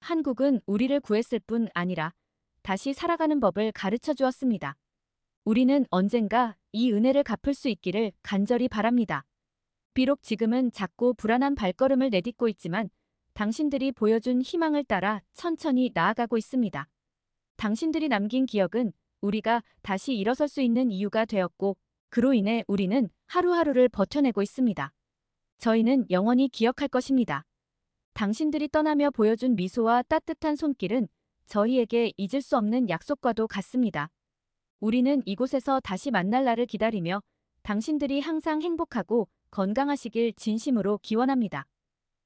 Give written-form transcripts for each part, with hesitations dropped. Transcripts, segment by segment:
한국은 우리를 구했을 뿐 아니라 다시 살아가는 법을 가르쳐 주었습니다. 우리는 언젠가 이 은혜를 갚을 수 있기를 간절히 바랍니다. 비록 지금은 작고 불안한 발걸음을 내딛고 있지만 당신들이 보여준 희망을 따라 천천히 나아가고 있습니다. 당신들이 남긴 기억은 우리가 다시 일어설 수 있는 이유가 되었고, 그로 인해 우리는 하루하루를 버텨내고 있습니다. 저희는 영원히 기억할 것입니다. 당신들이 떠나며 보여준 미소와 따뜻한 손길은 저희에게 잊을 수 없는 약속과도 같습니다. 우리는 이곳에서 다시 만날 날을 기다리며 당신들이 항상 행복하고 건강하시길 진심으로 기원합니다.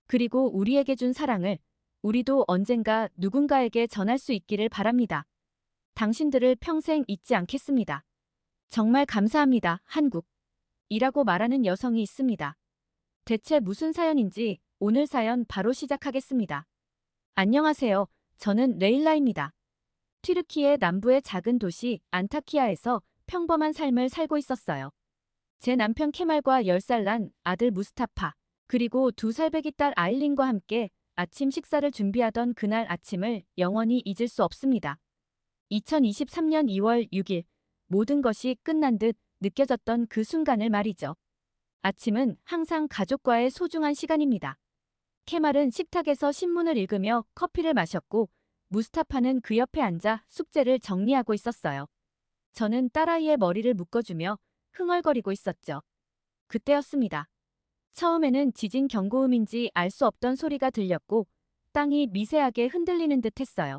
그리고 우리에게 준 사랑을 우리도 언젠가 누군가에게 전할 수 있기를 바랍니다. 당신들을 평생 잊지 않겠습니다. 정말 감사합니다, 한국. 이라고 말하는 여성이 있습니다. 대체 무슨 사연인지 오늘 사연 바로 시작하겠습니다. 안녕하세요. 저는 레일라입니다. 튀르키예 남부의 작은 도시 안타키아에서 평범한 삶을 살고 있었어요. 제 남편 케말과 10살 난 아들 무스타파, 그리고 2살 배기 딸 아일린과 함께 아침 식사를 준비하던 그날 아침을 영원히 잊을 수 없습니다. 2023년 2월 6일, 모든 것이 끝난 듯 느껴졌던 그 순간을 말이죠. 아침은 항상 가족과의 소중한 시간입니다. 케말은 식탁에서 신문을 읽으며 커피를 마셨고, 무스타파는 그 옆에 앉아 숙제를 정리하고 있었어요. 저는 딸아이의 머리를 묶어주며 흥얼거리고 있었죠. 그때였습니다. 처음에는 지진 경고음인지 알 수 없던 소리가 들렸고 땅이 미세하게 흔들리는 듯 했어요.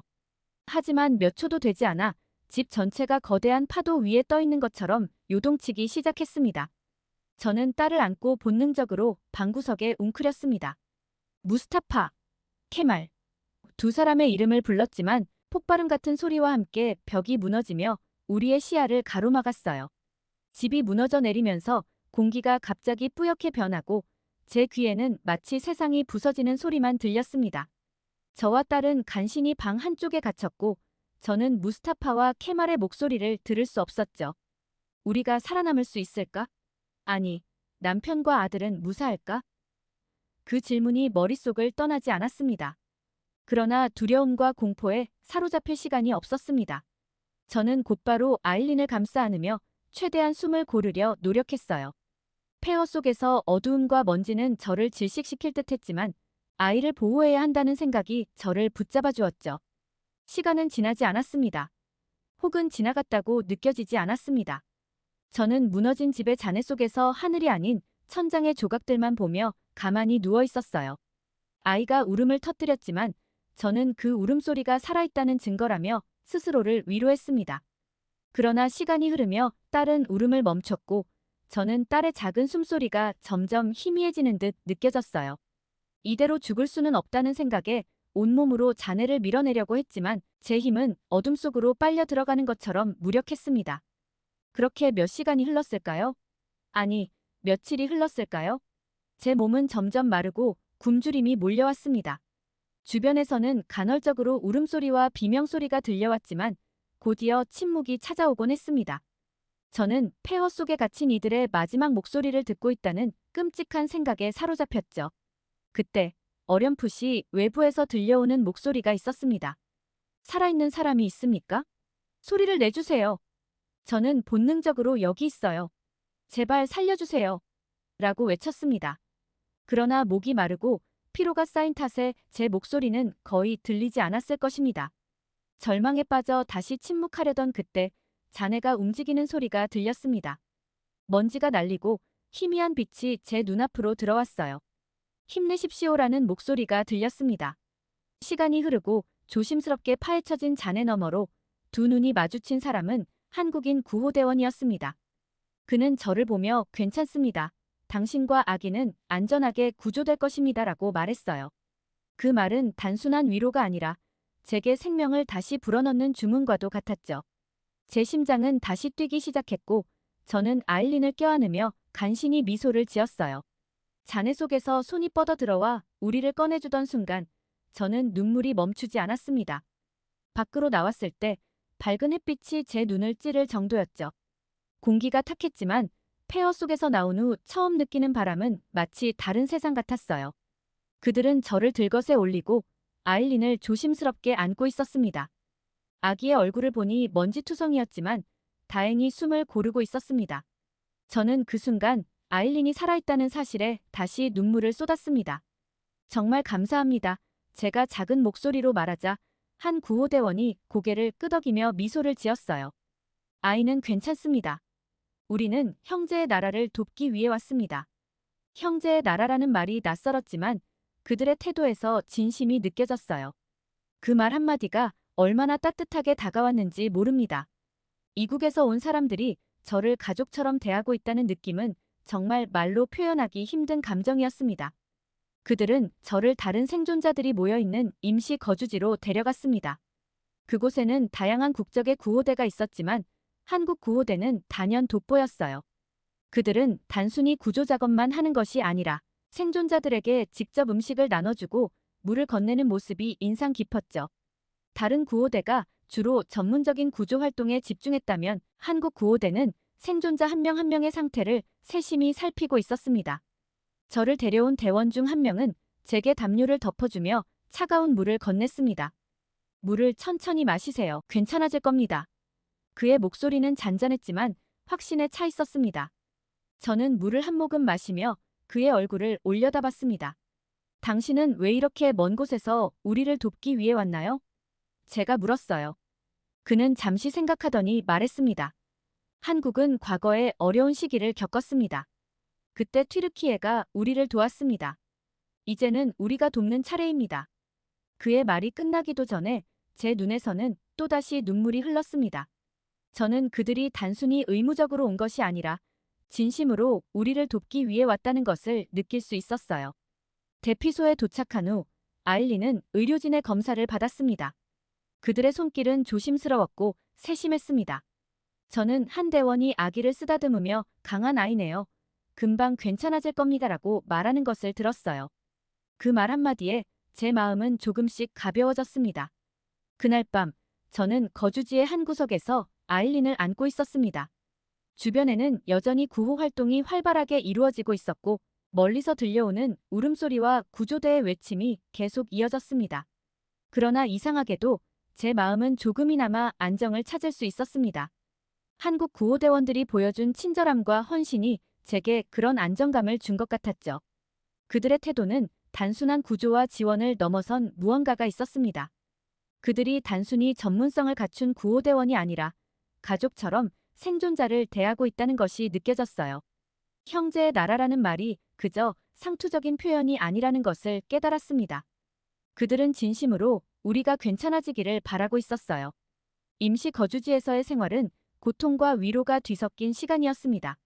하지만 몇 초도 되지 않아 집 전체가 거대한 파도 위에 떠 있는 것처럼 요동치기 시작했습니다. 저는 딸을 안고 본능적으로 방구석에 웅크렸습니다. 무스타파, 케말. 2사람의 이름을 불렀지만 폭발음 같은 소리와 함께 벽이 무너지며 우리의 시야를 가로막았어요. 집이 무너져 내리면서 공기가 갑자기 뿌옇게 변하고 제 귀에는 마치 세상이 부서지는 소리만 들렸습니다. 저와 딸은 간신히 방 한쪽에 갇혔고 저는 무스타파와 케말의 목소리를 들을 수 없었죠. 우리가 살아남을 수 있을까? 아니, 남편과 아들은 무사할까? 그 질문이 머릿속을 떠나지 않았습니다. 그러나 두려움과 공포에 사로잡힐 시간이 없었습니다. 저는 곧바로 아일린을 감싸 안으며 최대한 숨을 고르려 노력했어요. 폐허 속에서 어두움과 먼지는 저를 질식시킬 듯했지만 아이를 보호해야 한다는 생각이 저를 붙잡아 주었죠. 시간은 지나지 않았습니다. 혹은 지나갔다고 느껴지지 않았습니다. 저는 무너진 집의 잔해 속에서 하늘이 아닌 천장의 조각들만 보며 가만히 누워 있었어요. 아이가 울음을 터뜨렸지만 저는 그 울음소리가 살아있다는 증거라며 스스로를 위로했습니다. 그러나 시간이 흐르며 딸은 울음을 멈췄고 저는 딸의 작은 숨소리가 점점 희미해지는 듯 느껴졌어요. 이대로 죽을 수는 없다는 생각에 온몸으로 잔해를 밀어내려고 했지만 제 힘은 어둠 속으로 빨려 들어가는 것처럼 무력했습니다. 그렇게 몇 시간이 흘렀을까요? 아니, 며칠이 흘렀을까요? 제 몸은 점점 마르고 굶주림이 몰려왔습니다. 주변에서는 간헐적으로 울음소리와 비명소리가 들려왔지만 곧이어 침묵이 찾아오곤 했습니다. 저는 폐허 속에 갇힌 이들의 마지막 목소리를 듣고 있다는 끔찍한 생각에 사로잡혔죠. 그때 어렴풋이 외부에서 들려오는 목소리가 있었습니다. 살아있는 사람이 있습니까? 소리를 내주세요. 저는 본능적으로 여기 있어요. 제발 살려주세요. 라고 외쳤습니다. 그러나 목이 마르고 피로가 쌓인 탓에 제 목소리는 거의 들리지 않았을 것입니다. 절망에 빠져 다시 침묵하려던 그때 잔해가 움직이는 소리가 들렸습니다. 먼지가 날리고 희미한 빛이 제 눈앞으로 들어왔어요. 힘내십시오라는 목소리가 들렸습니다. 시간이 흐르고 조심스럽게 파헤쳐진 잔해 너머로 두 눈이 마주친 사람은 한국인 구호대원이었습니다. 그는 저를 보며 괜찮습니다. 당신과 아기는 안전하게 구조될 것입니다라고 말했어요. 그 말은 단순한 위로가 아니라 제게 생명을 다시 불어넣는 주문과도 같았죠. 제 심장은 다시 뛰기 시작했고 저는 아일린을 껴안으며 간신히 미소를 지었어요. 잔해 속에서 손이 뻗어들어와 우리를 꺼내주던 순간 저는 눈물이 멈추지 않았습니다. 밖으로 나왔을 때 밝은 햇빛이 제 눈을 찌를 정도였죠. 공기가 탁했지만 폐허 속에서 나온 후 처음 느끼는 바람은 마치 다른 세상 같았어요. 그들은 저를 들것에 올리고 아일린을 조심스럽게 안고 있었습니다. 아기의 얼굴을 보니 먼지투성이었지만 다행히 숨을 고르고 있었습니다. 저는 그 순간 아일린이 살아있다는 사실에 다시 눈물을 쏟았습니다. 정말 감사합니다. 제가 작은 목소리로 말하자 한 구호대원이 고개를 끄덕이며 미소를 지었어요. 아이는 괜찮습니다. 우리는 형제의 나라를 돕기 위해 왔습니다. 형제의 나라라는 말이 낯설었지만 그들의 태도에서 진심이 느껴졌어요. 그 말 한마디가 얼마나 따뜻하게 다가왔는지 모릅니다. 이국에서 온 사람들이 저를 가족처럼 대하고 있다는 느낌은 정말 말로 표현하기 힘든 감정이었습니다. 그들은 저를 다른 생존자들이 모여있는 임시 거주지로 데려갔습니다. 그곳에는 다양한 국적의 구호대가 있었지만 한국 구호대는 단연 돋보였어요. 그들은 단순히 구조 작업만 하는 것이 아니라 생존자들에게 직접 음식을 나눠주고 물을 건네는 모습이 인상 깊었죠. 다른 구호대가 주로 전문적인 구조 활동에 집중했다면 한국 구호대는 생존자 한 명 한 명의 상태를 세심히 살피고 있었습니다. 저를 데려온 대원 중 한 명은 제게 담요를 덮어주며 차가운 물을 건넸습니다. 물을 천천히 마시세요. 괜찮아질 겁니다. 그의 목소리는 잔잔했지만 확신에 차 있었습니다. 저는 물을 한 모금 마시며 그의 얼굴을 올려다봤습니다. 당신은 왜 이렇게 먼 곳에서 우리를 돕기 위해 왔나요? 제가 물었어요. 그는 잠시 생각하더니 말했습니다. 한국은 과거에 어려운 시기를 겪었습니다. 그때 튀르키예가 우리를 도왔습니다. 이제는 우리가 돕는 차례입니다. 그의 말이 끝나기도 전에 제 눈에서는 또다시 눈물이 흘렀습니다. 저는 그들이 단순히 의무적으로 온 것이 아니라 진심으로 우리를 돕기 위해 왔다는 것을 느낄 수 있었어요. 대피소에 도착한 후 아일린은 의료진의 검사를 받았습니다. 그들의 손길은 조심스러웠고 세심했습니다. 저는 한 대원이 아기를 쓰다듬으며 강한 아이네요. 금방 괜찮아질 겁니다라고 말하는 것을 들었어요. 그 말 한마디에 제 마음은 조금씩 가벼워졌습니다. 그날 밤 저는 거주지의 한 구석에서 아일린을 안고 있었습니다. 주변에는 여전히 구호 활동이 활발하게 이루어지고 있었고 멀리서 들려오는 울음소리와 구조대의 외침이 계속 이어졌습니다. 그러나 이상하게도 제 마음은 조금이나마 안정을 찾을 수 있었습니다. 한국 구호대원들이 보여준 친절함과 헌신이 제게 그런 안정감을 준 것 같았죠. 그들의 태도는 단순한 구조와 지원을 넘어선 무언가가 있었습니다. 그들이 단순히 전문성을 갖춘 구호대원이 아니라 가족처럼 생존자를 대하고 있다는 것이 느껴졌어요. 형제의 나라라는 말이 그저 상투적인 표현이 아니라는 것을 깨달았습니다. 그들은 진심으로 우리가 괜찮아지기를 바라고 있었어요. 임시 거주지에서의 생활은 고통과 위로가 뒤섞인 시간이었습니다.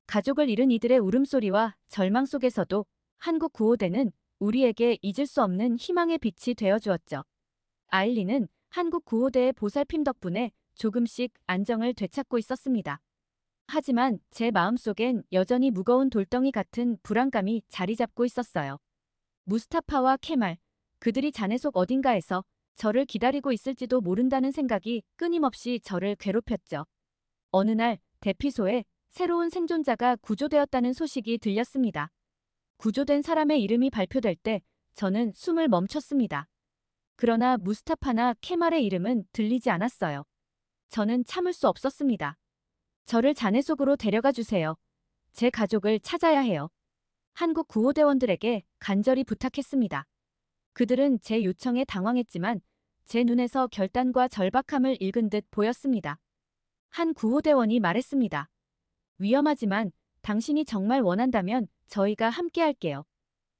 가족을 잃은 이들의 울음소리와 절망 속에서도 한국 구호대는 우리에게 잊을 수 없는 희망의 빛이 되어주었죠. 아일린은 한국 구호대의 보살핌 덕분에 조금씩 안정을 되찾고 있었습니다. 하지만 제 마음속엔 여전히 무거운 돌덩이 같은 불안감이 자리 잡고 있었어요. 무스타파와 케말, 그들이 잔해 속 어딘가에서 저를 기다리고 있을지도 모른다는 생각이 끊임없이 저를 괴롭혔죠. 어느 날 대피소에 새로운 생존자가 구조되었다는 소식이 들렸습니다. 구조된 사람의 이름이 발표될 때 저는 숨을 멈췄습니다. 그러나 무스타파나 케말의 이름은 들리지 않았어요. 저는 참을 수 없었습니다. 저를 잔해 속으로 데려가 주세요. 제 가족을 찾아야 해요. 한국 구호대원들에게 간절히 부탁했습니다. 그들은 제 요청에 당황했지만 제 눈에서 결단과 절박함을 읽은 듯 보였습니다. 한 구호대원이 말했습니다. 위험하지만 당신이 정말 원한다면 저희가 함께 할게요.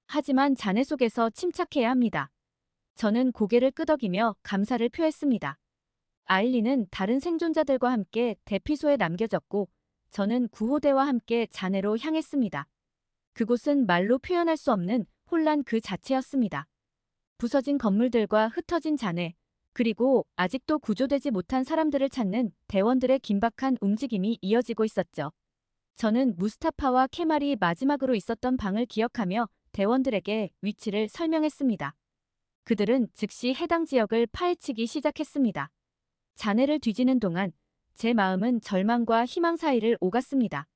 하지만 잔해 속에서 침착해야 합니다. 저는 고개를 끄덕이며 감사를 표했습니다. 아일린은 다른 생존자들과 함께 대피소에 남겨졌고 저는 구호대와 함께 잔해로 향했습니다. 그곳은 말로 표현할 수 없는 혼란 그 자체였습니다. 부서진 건물들과 흩어진 잔해, 그리고 아직도 구조되지 못한 사람들을 찾는 대원들의 긴박한 움직임이 이어지고 있었죠. 저는 무스타파와 케말이 마지막으로 있었던 방을 기억하며 대원들에게 위치를 설명했습니다. 그들은 즉시 해당 지역을 파헤치기 시작했습니다. 잔해를 뒤지는 동안 제 마음은 절망과 희망 사이를 오갔습니다.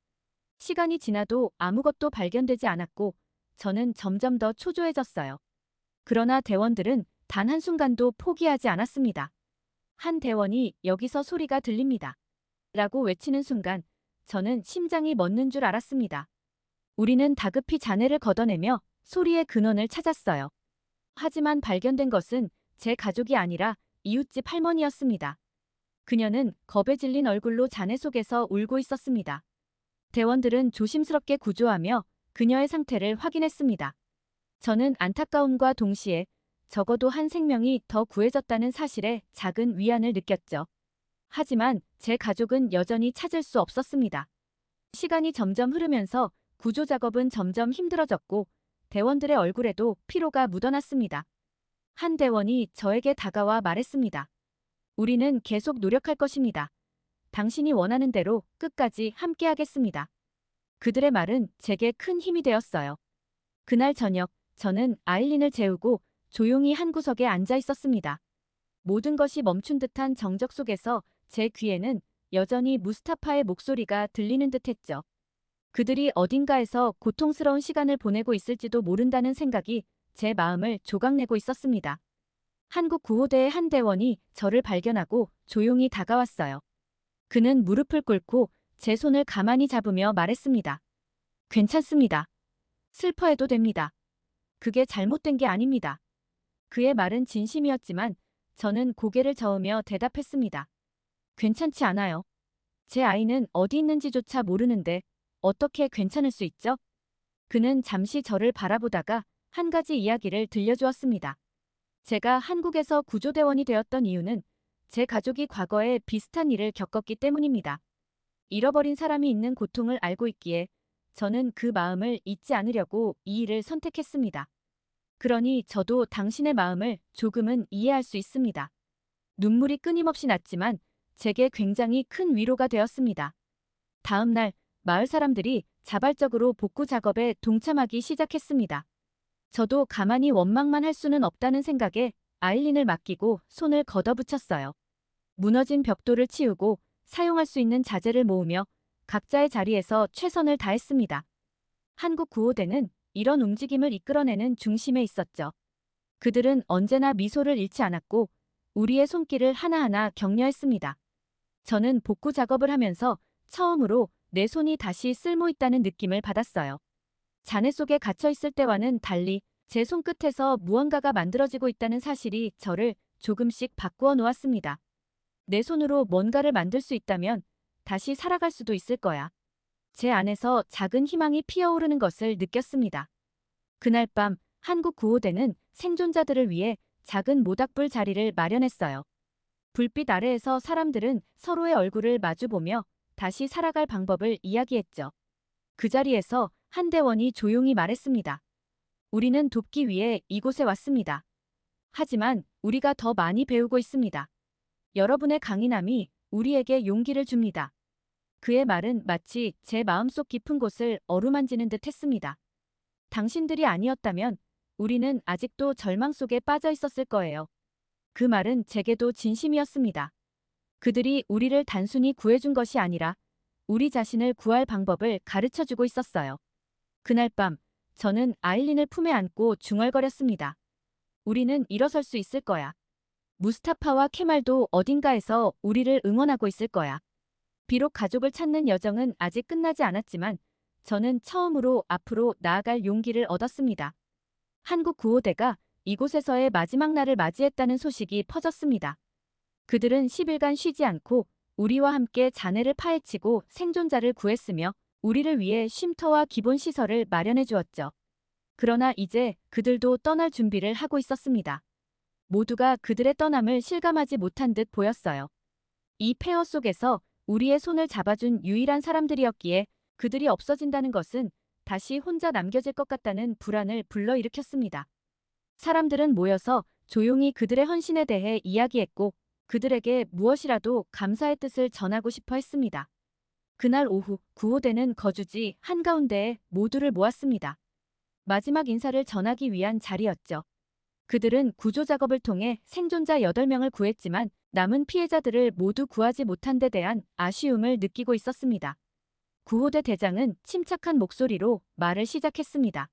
시간이 지나도 아무것도 발견되지 않았고 저는 점점 더 초조해졌어요. 그러나 대원들은 단 한순간도 포기하지 않았습니다. 한 대원이 여기서 소리가 들립니다. 라고 외치는 순간 저는 심장이 멎는 줄 알았습니다. 우리는 다급히 자네를 걷어내며 소리의 근원을 찾았어요. 하지만 발견된 것은 제 가족이 아니라 이웃집 할머니였습니다. 그녀는 겁에 질린 얼굴로 잔해 속에서 울고 있었습니다. 대원들은 조심스럽게 구조하며 그녀의 상태를 확인했습니다. 저는 안타까움과 동시에 적어도 한 생명이 더 구해졌다는 사실에 작은 위안을 느꼈죠. 하지만 제 가족은 여전히 찾을 수 없었습니다. 시간이 점점 흐르면서 구조 작업은 점점 힘들어졌고 대원들의 얼굴에도 피로가 묻어났습니다. 한 대원이 저에게 다가와 말했습니다. 우리는 계속 노력할 것입니다. 당신이 원하는 대로 끝까지 함께하겠습니다. 그들의 말은 제게 큰 힘이 되었어요. 그날 저녁 저는 아일린을 재우고 조용히 한 구석에 앉아 있었습니다. 모든 것이 멈춘 듯한 정적 속에서 제 귀에는 여전히 무스타파의 목소리가 들리는 듯했죠. 그들이 어딘가에서 고통스러운 시간을 보내고 있을지도 모른다는 생각이 제 마음을 조각내고 있었습니다. 한국 구호대의 한 대원이 저를 발견하고 조용히 다가왔어요. 그는 무릎을 꿇고 제 손을 가만히 잡으며 말했습니다. 괜찮습니다. 슬퍼해도 됩니다. 그게 잘못된 게 아닙니다. 그의 말은 진심이었지만 저는 고개를 저으며 대답했습니다. 괜찮지 않아요. 제 아이는 어디 있는지조차 모르는데 어떻게 괜찮을 수 있죠? 그는 잠시 저를 바라보다가 한 가지 이야기를 들려주었습니다. 제가 한국에서 구조대원이 되었던 이유는 제 가족이 과거에 비슷한 일을 겪었기 때문입니다. 잃어버린 사람이 있는 고통을 알고 있기에 저는 그 마음을 잊지 않으려고 이 일을 선택했습니다. 그러니 저도 당신의 마음을 조금은 이해할 수 있습니다. 눈물이 끊임없이 났지만 제게 굉장히 큰 위로가 되었습니다. 다음 날 마을 사람들이 자발적으로 복구 작업에 동참하기 시작했습니다. 저도 가만히 원망만 할 수는 없다는 생각에 아일린을 맡기고 손을 걷어붙였어요. 무너진 벽돌을 치우고 사용할 수 있는 자재를 모으며 각자의 자리에서 최선을 다했습니다. 한국 구호대는 이런 움직임을 이끌어내는 중심에 있었죠. 그들은 언제나 미소를 잃지 않았고 우리의 손길을 하나하나 격려했습니다. 저는 복구 작업을 하면서 처음으로 내 손이 다시 쓸모있다는 느낌을 받았어요. 잔해 속에 갇혀있을 때와는 달리 제 손끝에서 무언가가 만들어지고 있다는 사실이 저를 조금씩 바꾸어 놓았습니다. 내 손으로 뭔가를 만들 수 있다면 다시 살아갈 수도 있을 거야. 제 안에서 작은 희망이 피어오르는 것을 느꼈습니다. 그날 밤 한국 구호대는 생존자들을 위해 작은 모닥불 자리를 마련했어요. 불빛 아래에서 사람들은 서로의 얼굴을 마주보며 다시 살아갈 방법을 이야기했죠. 그 자리에서 한 대원이 조용히 말했습니다. 우리는 돕기 위해 이곳에 왔습니다. 하지만 우리가 더 많이 배우고 있습니다. 여러분의 강인함이 우리에게 용기를 줍니다. 그의 말은 마치 제 마음속 깊은 곳을 어루만지는 듯 했습니다. 당신들이 아니었다면 우리는 아직도 절망 속에 빠져 있었을 거예요. 그 말은 제게도 진심이었습니다. 그들이 우리를 단순히 구해준 것이 아니라 우리 자신을 구할 방법을 가르쳐주고 있었어요. 그날 밤 저는 아일린을 품에 안고 중얼거렸습니다. 우리는 일어설 수 있을 거야. 무스타파와 케말도 어딘가에서 우리를 응원하고 있을 거야. 비록 가족을 찾는 여정은 아직 끝나지 않았지만 저는 처음으로 앞으로 나아갈 용기를 얻었습니다. 한국 구호대가 이곳에서의 마지막 날을 맞이했다는 소식이 퍼졌습니다. 그들은 10일간 쉬지 않고 우리와 함께 잔해를 파헤치고 생존자를 구했으며 우리를 위해 쉼터와 기본 시설을 마련해 주었죠. 그러나 이제 그들도 떠날 준비를 하고 있었습니다. 모두가 그들의 떠남을 실감하지 못한 듯 보였어요. 이 폐허 속에서 우리의 손을 잡아준 유일한 사람들이었기에 그들이 없어진다는 것은 다시 혼자 남겨질 것 같다는 불안을 불러일으켰습니다. 사람들은 모여서 조용히 그들의 헌신에 대해 이야기했고 그들에게 무엇이라도 감사의 뜻을 전하고 싶어 했습니다. 그날 오후 구호대는 거주지 한가운데에 모두를 모았습니다. 마지막 인사를 전하기 위한 자리였죠. 그들은 구조 작업을 통해 생존자 8명을 구했지만 남은 피해자들을 모두 구하지 못한 데 대한 아쉬움을 느끼고 있었습니다. 구호대 대장은 침착한 목소리로 말을 시작했습니다.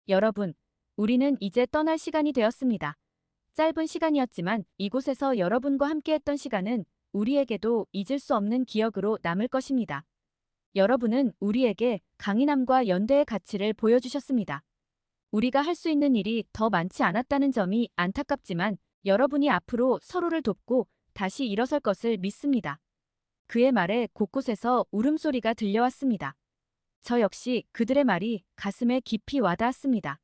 여러분, 우리는 이제 떠날 시간이 되었습니다. 짧은 시간이었지만 이곳에서 여러분과 함께했던 시간은 우리에게도 잊을 수 없는 기억으로 남을 것입니다. 여러분은 우리에게 강인함과 연대의 가치를 보여주셨습니다. 우리가 할 수 있는 일이 더 많지 않았다는 점이 안타깝지만 여러분이 앞으로 서로를 돕고 다시 일어설 것을 믿습니다. 그의 말에 곳곳에서 울음소리가 들려왔습니다. 저 역시 그들의 말이 가슴에 깊이 와닿았습니다.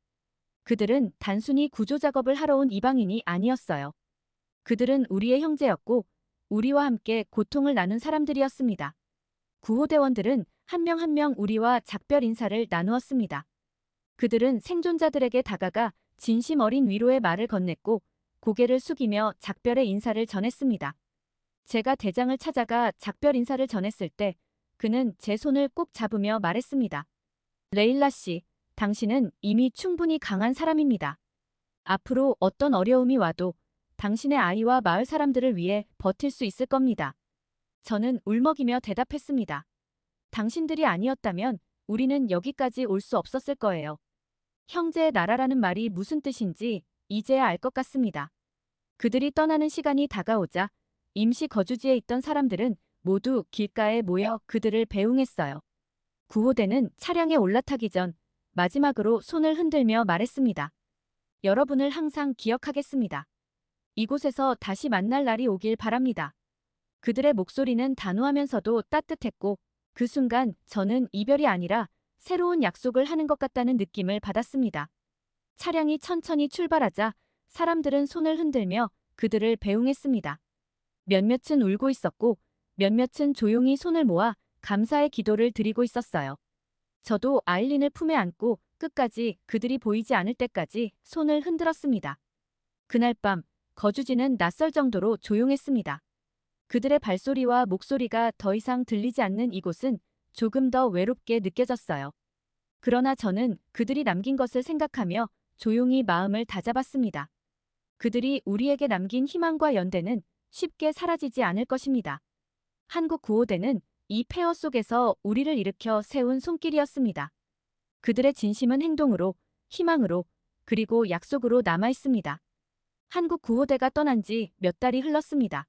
그들은 단순히 구조작업을 하러 온 이방인이 아니었어요. 그들은 우리의 형제였고 우리와 함께 고통을 나눈 사람들이었습니다. 구호대원들은 한 명 한 명 우리와 작별 인사를 나누었습니다. 그들은 생존자들에게 다가가 진심 어린 위로의 말을 건넸고 고개를 숙이며 작별의 인사를 전했습니다. 제가 대장을 찾아가 작별 인사를 전했을 때 그는 제 손을 꼭 잡으며 말했습니다. 레일라 씨, 당신은 이미 충분히 강한 사람입니다. 앞으로 어떤 어려움이 와도 당신의 아이와 마을 사람들을 위해 버틸 수 있을 겁니다. 저는 울먹이며 대답했습니다. 당신들이 아니었다면 우리는 여기까지 올 수 없었을 거예요. 형제의 나라라는 말이 무슨 뜻인지 이제야 알 것 같습니다. 그들이 떠나는 시간이 다가오자 임시 거주지에 있던 사람들은 모두 길가에 모여 그들을 배웅했어요. 구호대는 차량에 올라타기 전 마지막으로 손을 흔들며 말했습니다. 여러분을 항상 기억하겠습니다. 이곳에서 다시 만날 날이 오길 바랍니다. 그들의 목소리는 단호하면서도 따뜻했고 그 순간 저는 이별이 아니라 새로운 약속을 하는 것 같다는 느낌을 받았습니다. 차량이 천천히 출발하자 사람들은 손을 흔들며 그들을 배웅했습니다. 몇몇은 울고 있었고 몇몇은 조용히 손을 모아 감사의 기도를 드리고 있었어요. 저도 아일린을 품에 안고 끝까지 그들이 보이지 않을 때까지 손을 흔들었습니다. 그날 밤 거주지는 낯설 정도로 조용했습니다. 그들의 발소리와 목소리가 더 이상 들리지 않는 이곳은 조금 더 외롭게 느껴졌어요. 그러나 저는 그들이 남긴 것을 생각하며 조용히 마음을 다잡았습니다. 그들이 우리에게 남긴 희망과 연대는 쉽게 사라지지 않을 것입니다. 한국 구호대는 이 폐허 속에서 우리를 일으켜 세운 손길이었습니다. 그들의 진심은 행동으로, 희망으로, 그리고 약속으로 남아있습니다. 한국 구호대가 떠난 지 몇 달이 흘렀습니다.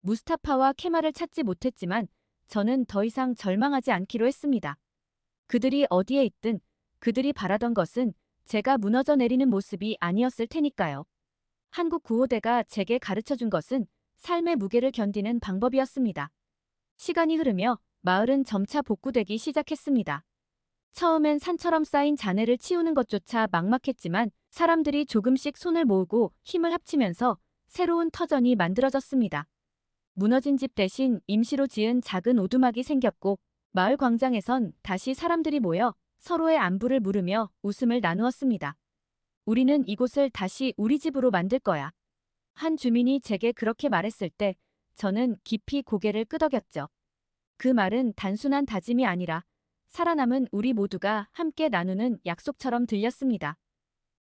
무스타파와 케말을 찾지 못했지만 저는 더 이상 절망하지 않기로 했습니다. 그들이 어디에 있든 그들이 바라던 것은 제가 무너져 내리는 모습이 아니었을 테니까요. 한국 구호대가 제게 가르쳐준 것은 삶의 무게를 견디는 방법이었습니다. 시간이 흐르며 마을은 점차 복구되기 시작했습니다. 처음엔 산처럼 쌓인 잔해를 치우는 것조차 막막했지만 사람들이 조금씩 손을 모으고 힘을 합치면서 새로운 터전이 만들어졌습니다. 무너진 집 대신 임시로 지은 작은 오두막이 생겼고 마을 광장에선 다시 사람들이 모여 서로의 안부를 물으며 웃음을 나누었습니다. 우리는 이곳을 다시 우리 집으로 만들 거야. 한 주민이 제게 그렇게 말했을 때 저는 깊이 고개를 끄덕였죠. 그 말은 단순한 다짐이 아니라 살아남은 우리 모두가 함께 나누는 약속처럼 들렸습니다.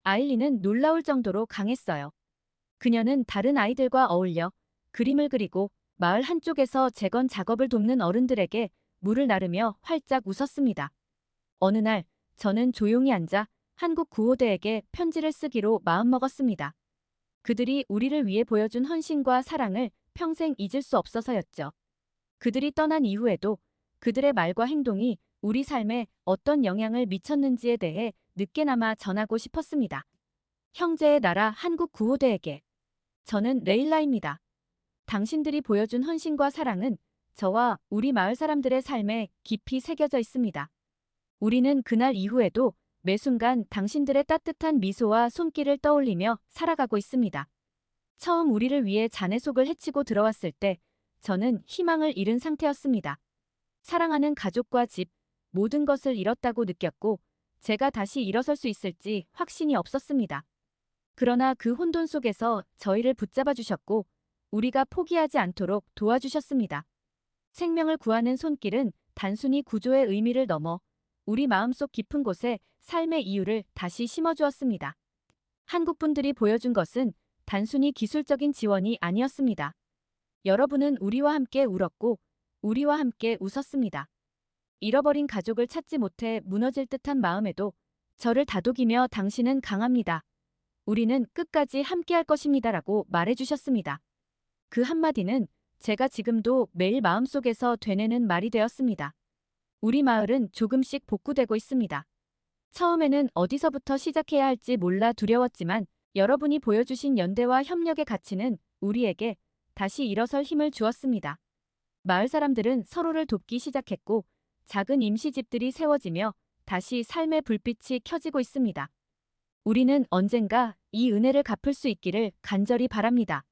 아일리는 놀라울 정도로 강했어요. 그녀는 다른 아이들과 어울려 그림을 그리고 마을 한쪽에서 재건 작업을 돕는 어른들에게 물을 나르며 활짝 웃었습니다. 어느 날 저는 조용히 앉아 한국 구호대에게 편지를 쓰기로 마음먹었습니다. 그들이 우리를 위해 보여준 헌신과 사랑을 평생 잊을 수 없어서였죠. 그들이 떠난 이후에도 그들의 말과 행동이 우리 삶에 어떤 영향을 미쳤는지에 대해 늦게나마 전하고 싶었습니다. 형제의 나라 한국 구호대에게. 저는 레일라입니다. 당신들이 보여준 헌신과 사랑은 저와 우리 마을 사람들의 삶에 깊이 새겨져 있습니다. 우리는 그날 이후에도 매 순간 당신들의 따뜻한 미소와 손길을 떠올리며 살아가고 있습니다. 처음 우리를 위해 자네 속을 헤치고 들어왔을 때 저는 희망을 잃은 상태였습니다. 사랑하는 가족과 집, 모든 것을 잃었다고 느꼈고 제가 다시 일어설 수 있을지 확신이 없었습니다. 그러나 그 혼돈 속에서 저희를 붙잡아 주셨고 우리가 포기하지 않도록 도와주셨습니다. 생명을 구하는 손길은 단순히 구조의 의미를 넘어 우리 마음속 깊은 곳에 삶의 이유를 다시 심어주었습니다. 한국분들이 보여준 것은 단순히 기술적인 지원이 아니었습니다. 여러분은 우리와 함께 울었고 우리와 함께 웃었습니다. 잃어버린 가족을 찾지 못해 무너질 듯한 마음에도 저를 다독이며 당신은 강합니다. 우리는 끝까지 함께할 것입니다라고 말해주셨습니다. 그 한마디는 제가 지금도 매일 마음속에서 되뇌는 말이 되었습니다. 우리 마을은 조금씩 복구되고 있습니다. 처음에는 어디서부터 시작해야 할지 몰라 두려웠지만 여러분이 보여주신 연대와 협력의 가치는 우리에게 다시 일어설 힘을 주었습니다. 마을 사람들은 서로를 돕기 시작했고 작은 임시집들이 세워지며 다시 삶의 불빛이 켜지고 있습니다. 우리는 언젠가 이 은혜를 갚을 수 있기를 간절히 바랍니다.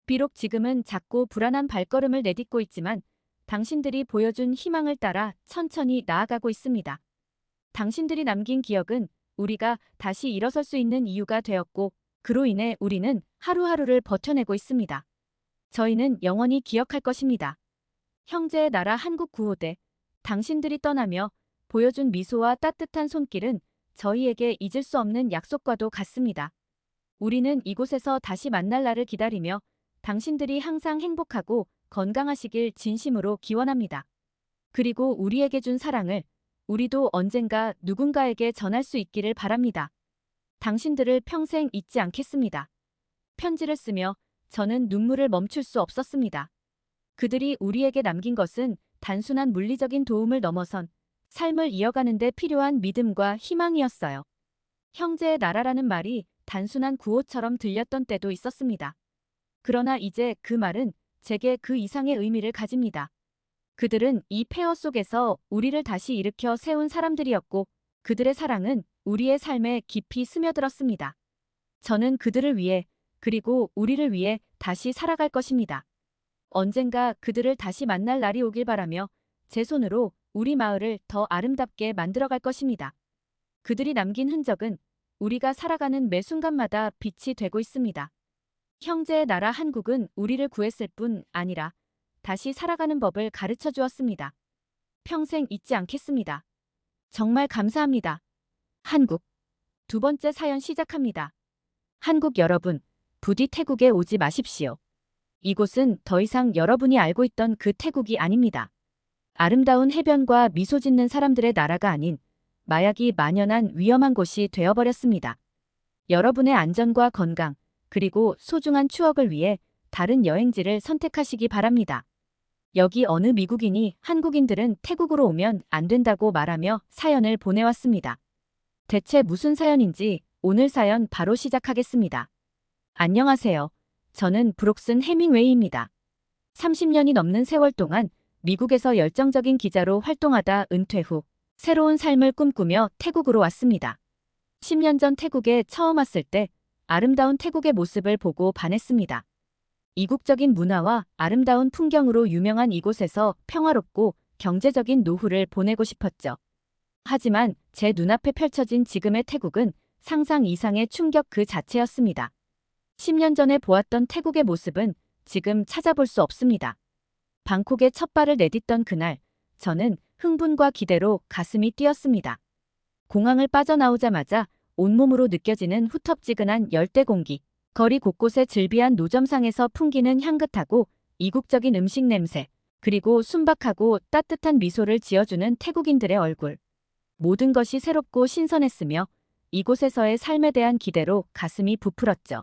비록 지금은 작고 불안한 발걸음을 내딛고 있지만 당신들이 보여준 희망을 따라 천천히 나아가고 있습니다. 당신들이 남긴 기억은 우리가 다시 일어설 수 있는 이유가 되었고 그로 인해 우리는 하루하루를 버텨내고 있습니다. 저희는 영원히 기억할 것입니다. 형제의 나라 한국 구호대, 당신들이 떠나며 보여준 미소와 따뜻한 손길은 저희에게 잊을 수 없는 약속과도 같습니다. 우리는 이곳에서 다시 만날 날을 기다리며 당신들이 항상 행복하고 건강하시길 진심으로 기원합니다. 그리고 우리에게 준 사랑을 우리도 언젠가 누군가에게 전할 수 있기를 바랍니다. 당신들을 평생 잊지 않겠습니다. 편지를 쓰며 저는 눈물을 멈출 수 없었습니다. 그들이 우리에게 남긴 것은 단순한 물리적인 도움을 넘어선 삶을 이어가는 데 필요한 믿음과 희망이었어요. 형제의 나라라는 말이 단순한 구호처럼 들렸던 때도 있었습니다. 그러나 이제 그 말은 제게 그 이상의 의미를 가집니다. 그들은 이 폐허 속에서 우리를 다시 일으켜 세운 사람들이었고 그들의 사랑은 우리의 삶에 깊이 스며들었습니다. 저는 그들을 위해 그리고 우리를 위해 다시 살아갈 것입니다. 언젠가 그들을 다시 만날 날이 오길 바라며 제 손으로 우리 마을을 더 아름답게 만들어갈 것입니다. 그들이 남긴 흔적은 우리가 살아가는 매 순간마다 빛이 되고 있습니다. 형제의 나라 한국은 우리를 구했을 뿐 아니라 다시 살아가는 법을 가르쳐 주었습니다. 평생 잊지 않겠습니다. 정말 감사합니다. 한국. 두 번째 사연 시작합니다. 한국 여러분, 부디 태국에 오지 마십시오. 이곳은 더 이상 여러분이 알고 있던 그 태국이 아닙니다. 아름다운 해변과 미소 짓는 사람들의 나라가 아닌 마약이 만연한 위험한 곳이 되어버렸습니다. 여러분의 안전과 건강, 그리고 소중한 추억을 위해 다른 여행지를 선택하시기 바랍니다. 여기 어느 미국인이 한국인들은 태국으로 오면 안 된다고 말하며 사연을 보내왔습니다. 대체 무슨 사연인지 오늘 사연 바로 시작하겠습니다. 안녕하세요. 저는 브록슨 해밍웨이입니다. 30년이 넘는 세월 동안 미국에서 열정적인 기자로 활동하다 은퇴 후 새로운 삶을 꿈꾸며 태국으로 왔습니다. 10년 전 태국에 처음 왔을 때 아름다운 태국의 모습을 보고 반했습니다. 이국적인 문화와 아름다운 풍경으로 유명한 이곳에서 평화롭고 경제적인 노후를 보내고 싶었죠. 하지만 제 눈앞에 펼쳐진 지금의 태국은 상상 이상의 충격 그 자체였습니다. 10년 전에 보았던 태국의 모습은 지금 찾아볼 수 없습니다. 방콕에 첫 발을 내딛던 그날, 저는 흥분과 기대로 가슴이 뛰었습니다. 공항을 빠져나오자마자 온몸으로 느껴지는 후텁지근한 열대 공기, 거리 곳곳에 즐비한 노점상에서 풍기는 향긋하고 이국적인 음식 냄새, 그리고 순박하고 따뜻한 미소를 지어주는 태국인들의 얼굴. 모든 것이 새롭고 신선했으며 이곳에서의 삶에 대한 기대로 가슴이 부풀었죠.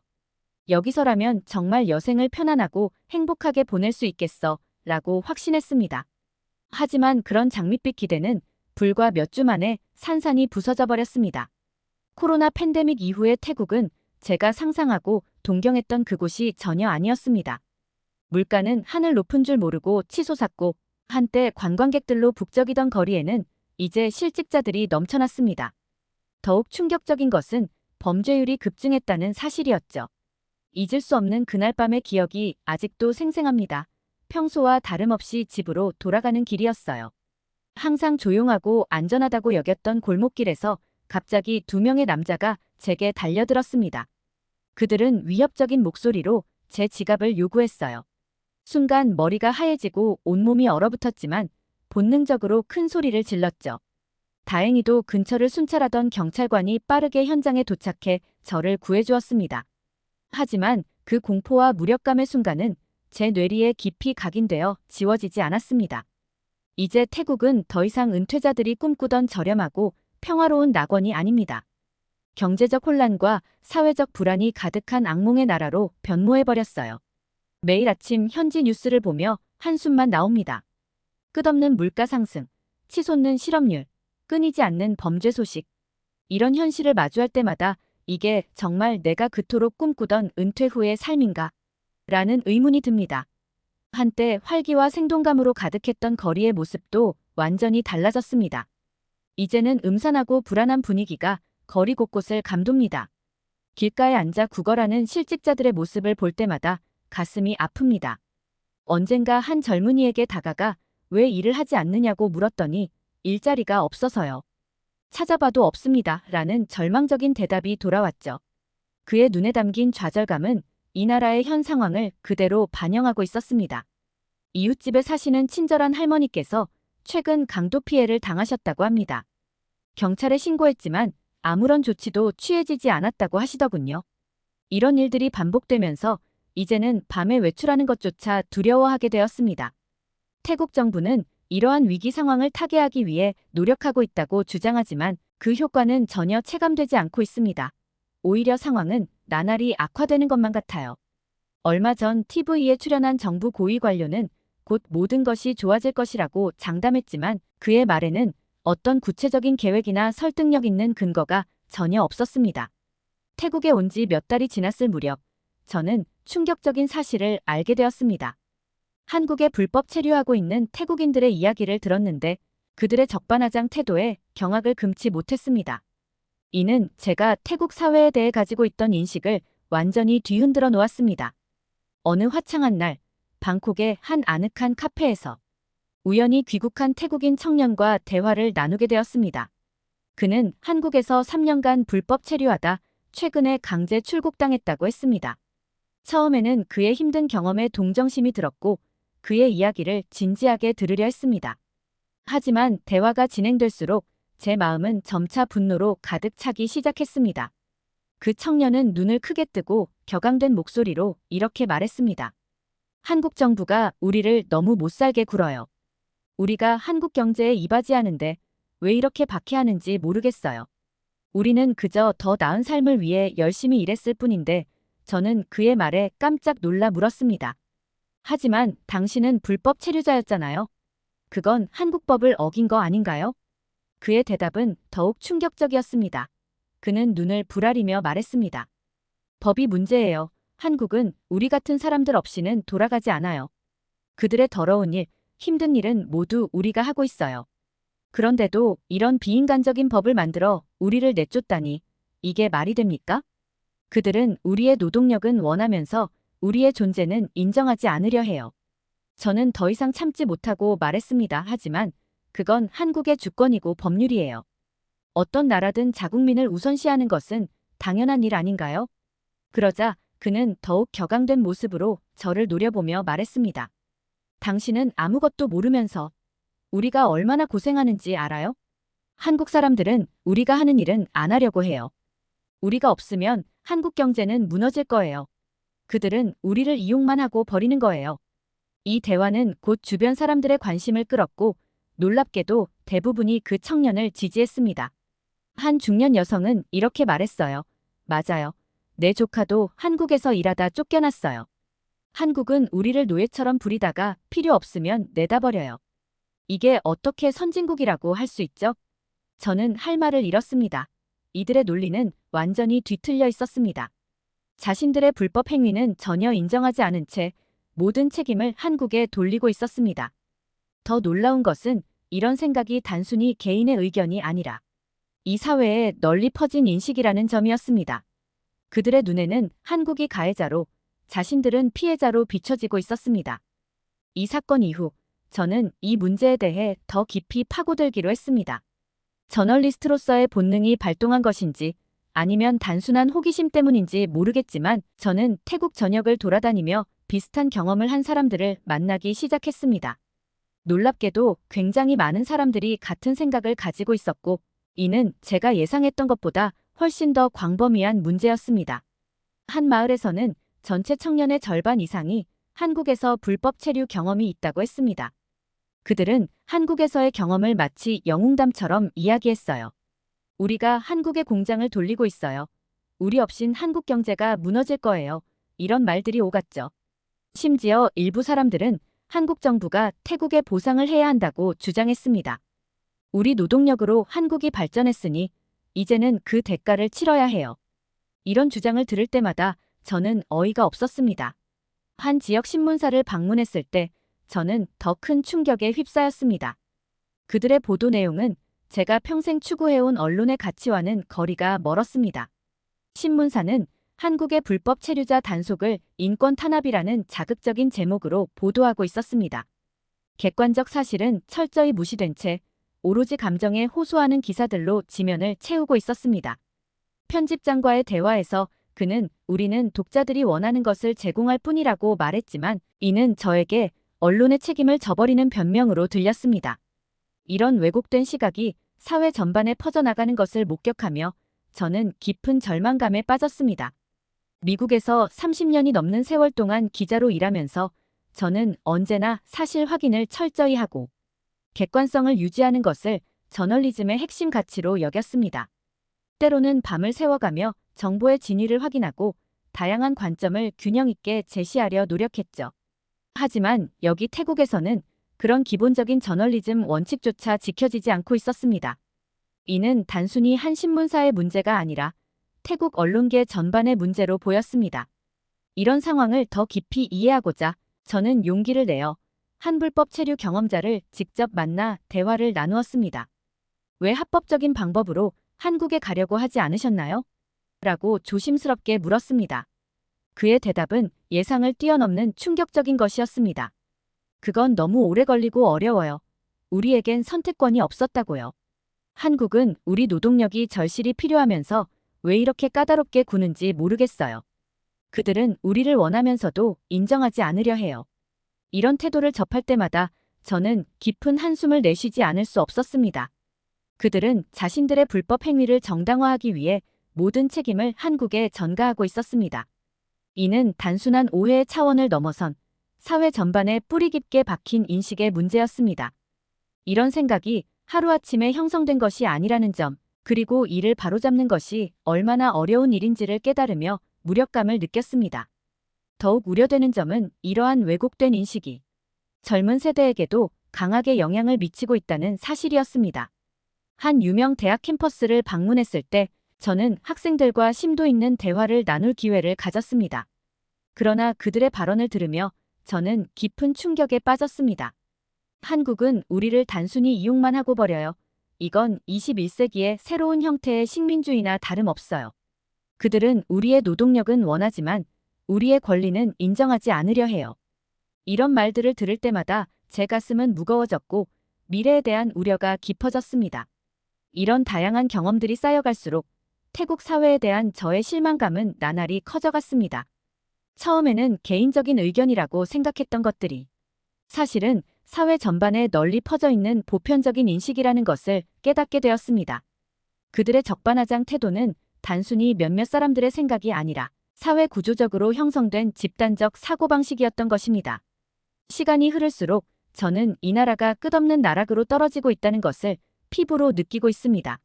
여기서라면 정말 여생을 편안하고 행복하게 보낼 수 있겠어 라고 확신했습니다. 하지만 그런 장밋빛 기대는 불과 몇 주 만에 산산이 부서져 버렸습니다. 코로나 팬데믹 이후의 태국은 제가 상상하고 동경했던 그곳이 전혀 아니었습니다. 물가는 하늘 높은 줄 모르고 치솟았고 한때 관광객들로 북적이던 거리에는 이제 실직자들이 넘쳐났습니다. 더욱 충격적인 것은 범죄율이 급증했다는 사실이었죠. 잊을 수 없는 그날 밤의 기억이 아직도 생생합니다. 평소와 다름없이 집으로 돌아가는 길이었어요. 항상 조용하고 안전하다고 여겼던 골목길에서 갑자기 두 명의 남자가 제게 달려들었습니다. 그들은 위협적인 목소리로 제 지갑을 요구했어요. 순간 머리가 하얘지고 온몸이 얼어붙었지만 본능적으로 큰 소리를 질렀죠. 다행히도 근처를 순찰하던 경찰관이 빠르게 현장에 도착해 저를 구해주었습니다. 하지만 그 공포와 무력감의 순간은 제 뇌리에 깊이 각인되어 지워지지 않았습니다. 이제 태국은 더 이상 은퇴자들이 꿈꾸던 저렴하고 평화로운 낙원이 아닙니다. 경제적 혼란과 사회적 불안이 가득한 악몽의 나라로 변모해버렸어요. 매일 아침 현지 뉴스를 보며 한숨만 나옵니다. 끝없는 물가 상승, 치솟는 실업률, 끊이지 않는 범죄 소식. 이런 현실을 마주할 때마다 이게 정말 내가 그토록 꿈꾸던 은퇴 후의 삶인가? 라는 의문이 듭니다. 한때 활기와 생동감으로 가득했던 거리의 모습도 완전히 달라졌습니다. 이제는 음산하고 불안한 분위기가 거리 곳곳을 감돕니다. 길가에 앉아 구걸하는 실직자들의 모습을 볼 때마다 가슴이 아픕니다. 언젠가 한 젊은이에게 다가가 왜 일을 하지 않느냐고 물었더니 일자리가 없어서요. 찾아봐도 없습니다. 라는 절망적인 대답이 돌아왔죠. 그의 눈에 담긴 좌절감은 이 나라의 현 상황을 그대로 반영하고 있었습니다. 이웃집에 사시는 친절한 할머니께서 최근 강도 피해를 당하셨다고 합니다. 경찰에 신고했지만 아무런 조치도 취해지지 않았다고 하시더군요. 이런 일들이 반복되면서 이제는 밤에 외출하는 것조차 두려워하게 되었습니다. 태국 정부는 이러한 위기 상황을 타개하기 위해 노력하고 있다고 주장하지만 그 효과는 전혀 체감되지 않고 있습니다. 오히려 상황은 나날이 악화되는 것만 같아요. 얼마 전 TV에 출연한 정부 고위 관료는 곧 모든 것이 좋아질 것이라고 장담했지만 그의 말에는 어떤 구체적인 계획이나 설득력 있는 근거가 전혀 없었습니다. 태국에 온 지 몇 달이 지났을 무렵 저는 충격적인 사실을 알게 되었습니다. 한국에 불법 체류하고 있는 태국인들의 이야기를 들었는데 그들의 적반하장 태도에 경악을 금치 못했습니다. 이는 제가 태국 사회에 대해 가지고 있던 인식을 완전히 뒤흔들어 놓았습니다. 어느 화창한 날, 방콕의 한 아늑한 카페에서 우연히 귀국한 태국인 청년과 대화를 나누게 되었습니다. 그는 한국에서 3년간 불법 체류하다 최근에 강제 출국당했다고 했습니다. 처음에는 그의 힘든 경험에 동정심이 들었고 그의 이야기를 진지하게 들으려 했습니다. 하지만 대화가 진행될수록 제 마음은 점차 분노로 가득 차기 시작했습니다. 그 청년은 눈을 크게 뜨고 격앙된 목소리로 이렇게 말했습니다. 한국 정부가 우리를 너무 못살게 굴어요. 우리가 한국 경제에 이바지하는데 왜 이렇게 박해하는지 모르겠어요. 우리는 그저 더 나은 삶을 위해 열심히 일했을 뿐인데 저는 그의 말에 깜짝 놀라 물었습니다. 하지만 당신은 불법 체류자였잖아요. 그건 한국법을 어긴 거 아닌가요? 그의 대답은 더욱 충격적이었습니다. 그는 눈을 부라리며 말했습니다. 법이 문제예요. 한국은 우리 같은 사람들 없이는 돌아가지 않아요. 그들의 더러운 일, 힘든 일은 모두 우리가 하고 있어요. 그런데도 이런 비인간적인 법을 만들어 우리를 내쫓다니 이게 말이 됩니까? 그들은 우리의 노동력은 원하면서 우리의 존재는 인정하지 않으려 해요. 저는 더 이상 참지 못하고 말했습니다. 하지만 그건 한국의 주권이고 법률이에요. 어떤 나라든 자국민을 우선시하는 것은 당연한 일 아닌가요? 그러자 그는 더욱 격앙된 모습으로 저를 노려보며 말했습니다. 당신은 아무것도 모르면서 우리가 얼마나 고생하는지 알아요? 한국 사람들은 우리가 하는 일은 안 하려고 해요. 우리가 없으면 한국 경제는 무너질 거예요. 그들은 우리를 이용만 하고 버리는 거예요. 이 대화는 곧 주변 사람들의 관심을 끌었고 놀랍게도 대부분이 그 청년을 지지했습니다. 한 중년 여성은 이렇게 말했어요. 맞아요. 내 조카도 한국에서 일하다 쫓겨났어요. 한국은 우리를 노예처럼 부리다가 필요 없으면 내다 버려요. 이게 어떻게 선진국이라고 할 수 있죠? 저는 할 말을 잃었습니다. 이들의 논리는 완전히 뒤틀려 있었습니다. 자신들의 불법 행위는 전혀 인정하지 않은 채 모든 책임을 한국에 돌리고 있었습니다. 더 놀라운 것은 이런 생각이 단순히 개인의 의견이 아니라 이 사회에 널리 퍼진 인식이라는 점이었습니다. 그들의 눈에는 한국이 가해자로 자신들은 피해자로 비춰지고 있었습니다. 이 사건 이후 저는 이 문제에 대해 더 깊이 파고들기로 했습니다. 저널리스트로서의 본능이 발동한 것인지 아니면 단순한 호기심 때문인지 모르겠지만 저는 태국 전역을 돌아다니며 비슷한 경험을 한 사람들을 만나기 시작했습니다. 놀랍게도 굉장히 많은 사람들이 같은 생각을 가지고 있었고 이는 제가 예상했던 것보다 훨씬 더 광범위한 문제였습니다. 한 마을에서는 전체 청년의 절반 이상이 한국에서 불법 체류 경험이 있다고 했습니다. 그들은 한국에서의 경험을 마치 영웅담처럼 이야기했어요. 우리가 한국의 공장을 돌리고 있어요. 우리 없인 한국 경제가 무너질 거예요. 이런 말들이 오갔죠. 심지어 일부 사람들은 한국 정부가 태국에 보상을 해야 한다고 주장했습니다. 우리 노동력으로 한국이 발전했으니 이제는 그 대가를 치러야 해요. 이런 주장을 들을 때마다 저는 어이가 없었습니다. 한 지역 신문사를 방문했을 때 저는 더 큰 충격에 휩싸였습니다. 그들의 보도 내용은 제가 평생 추구해온 언론의 가치와는 거리가 멀었습니다. 신문사는 한국의 불법 체류자 단속을 인권 탄압이라는 자극적인 제목으로 보도하고 있었습니다. 객관적 사실은 철저히 무시된 채 오로지 감정에 호소하는 기사들로 지면을 채우고 있었습니다. 편집장과의 대화에서 그는 우리는 독자들이 원하는 것을 제공할 뿐이라고 말했지만 이는 저에게 언론의 책임을 져버리는 변명으로 들렸습니다. 이런 왜곡된 시각이 사회 전반에 퍼져나가는 것을 목격하며 저는 깊은 절망감에 빠졌습니다. 미국에서 30년이 넘는 세월 동안 기자로 일하면서 저는 언제나 사실 확인을 철저히 하고 객관성을 유지하는 것을 저널리즘의 핵심 가치로 여겼습니다. 때로는 밤을 새워가며 정보의 진위를 확인하고 다양한 관점을 균형 있게 제시하려 노력했죠. 하지만 여기 태국에서는 그런 기본적인 저널리즘 원칙조차 지켜지지 않고 있었습니다. 이는 단순히 한 신문사의 문제가 아니라 태국 언론계 전반의 문제로 보였습니다. 이런 상황을 더 깊이 이해하고자 저는 용기를 내어 한 불법 체류 경험자를 직접 만나 대화를 나누었습니다. 왜 합법적인 방법으로 한국에 가려고 하지 않으셨나요? 라고 조심스럽게 물었습니다. 그의 대답은 예상을 뛰어넘는 충격적인 것이었습니다. 그건 너무 오래 걸리고 어려워요. 우리에겐 선택권이 없었다고요. 한국은 우리 노동력이 절실히 필요하면서 왜 이렇게 까다롭게 구는지 모르겠어요. 그들은 우리를 원하면서도 인정하지 않으려 해요. 이런 태도를 접할 때마다 저는 깊은 한숨을 내쉬지 않을 수 없었습니다. 그들은 자신들의 불법 행위를 정당화하기 위해 모든 책임을 한국에 전가하고 있었습니다. 이는 단순한 오해의 차원을 넘어선 사회 전반에 뿌리 깊게 박힌 인식의 문제였습니다. 이런 생각이 하루아침에 형성된 것이 아니라는 점, 그리고 이를 바로잡는 것이 얼마나 어려운 일인지를 깨달으며 무력감을 느꼈습니다. 더욱 우려되는 점은 이러한 왜곡된 인식이 젊은 세대에게도 강하게 영향을 미치고 있다는 사실이었습니다. 한 유명 대학 캠퍼스를 방문했을 때 저는 학생들과 심도 있는 대화를 나눌 기회를 가졌습니다. 그러나 그들의 발언을 들으며 저는 깊은 충격에 빠졌습니다. 한국은 우리를 단순히 이용만 하고 버려요. 이건 21세기의 새로운 형태의 식민주의나 다름없어요. 그들은 우리의 노동력은 원하지만 우리의 권리는 인정하지 않으려 해요. 이런 말들을 들을 때마다 제 가슴은 무거워졌고 미래에 대한 우려가 깊어졌습니다. 이런 다양한 경험들이 쌓여갈수록 태국 사회에 대한 저의 실망감은 나날이 커져갔습니다. 처음에는 개인적인 의견이라고 생각했던 것들이 사실은 사회 전반에 널리 퍼져 있는 보편적인 인식이라는 것을 깨닫게 되었습니다. 그들의 적반하장 태도는 단순히 몇몇 사람들의 생각이 아니라 사회 구조적으로 형성된 집단적 사고방식이었던 것입니다. 시간이 흐를수록 저는 이 나라가 끝없는 나락으로 떨어지고 있다는 것을 피부로 느끼고 있습니다.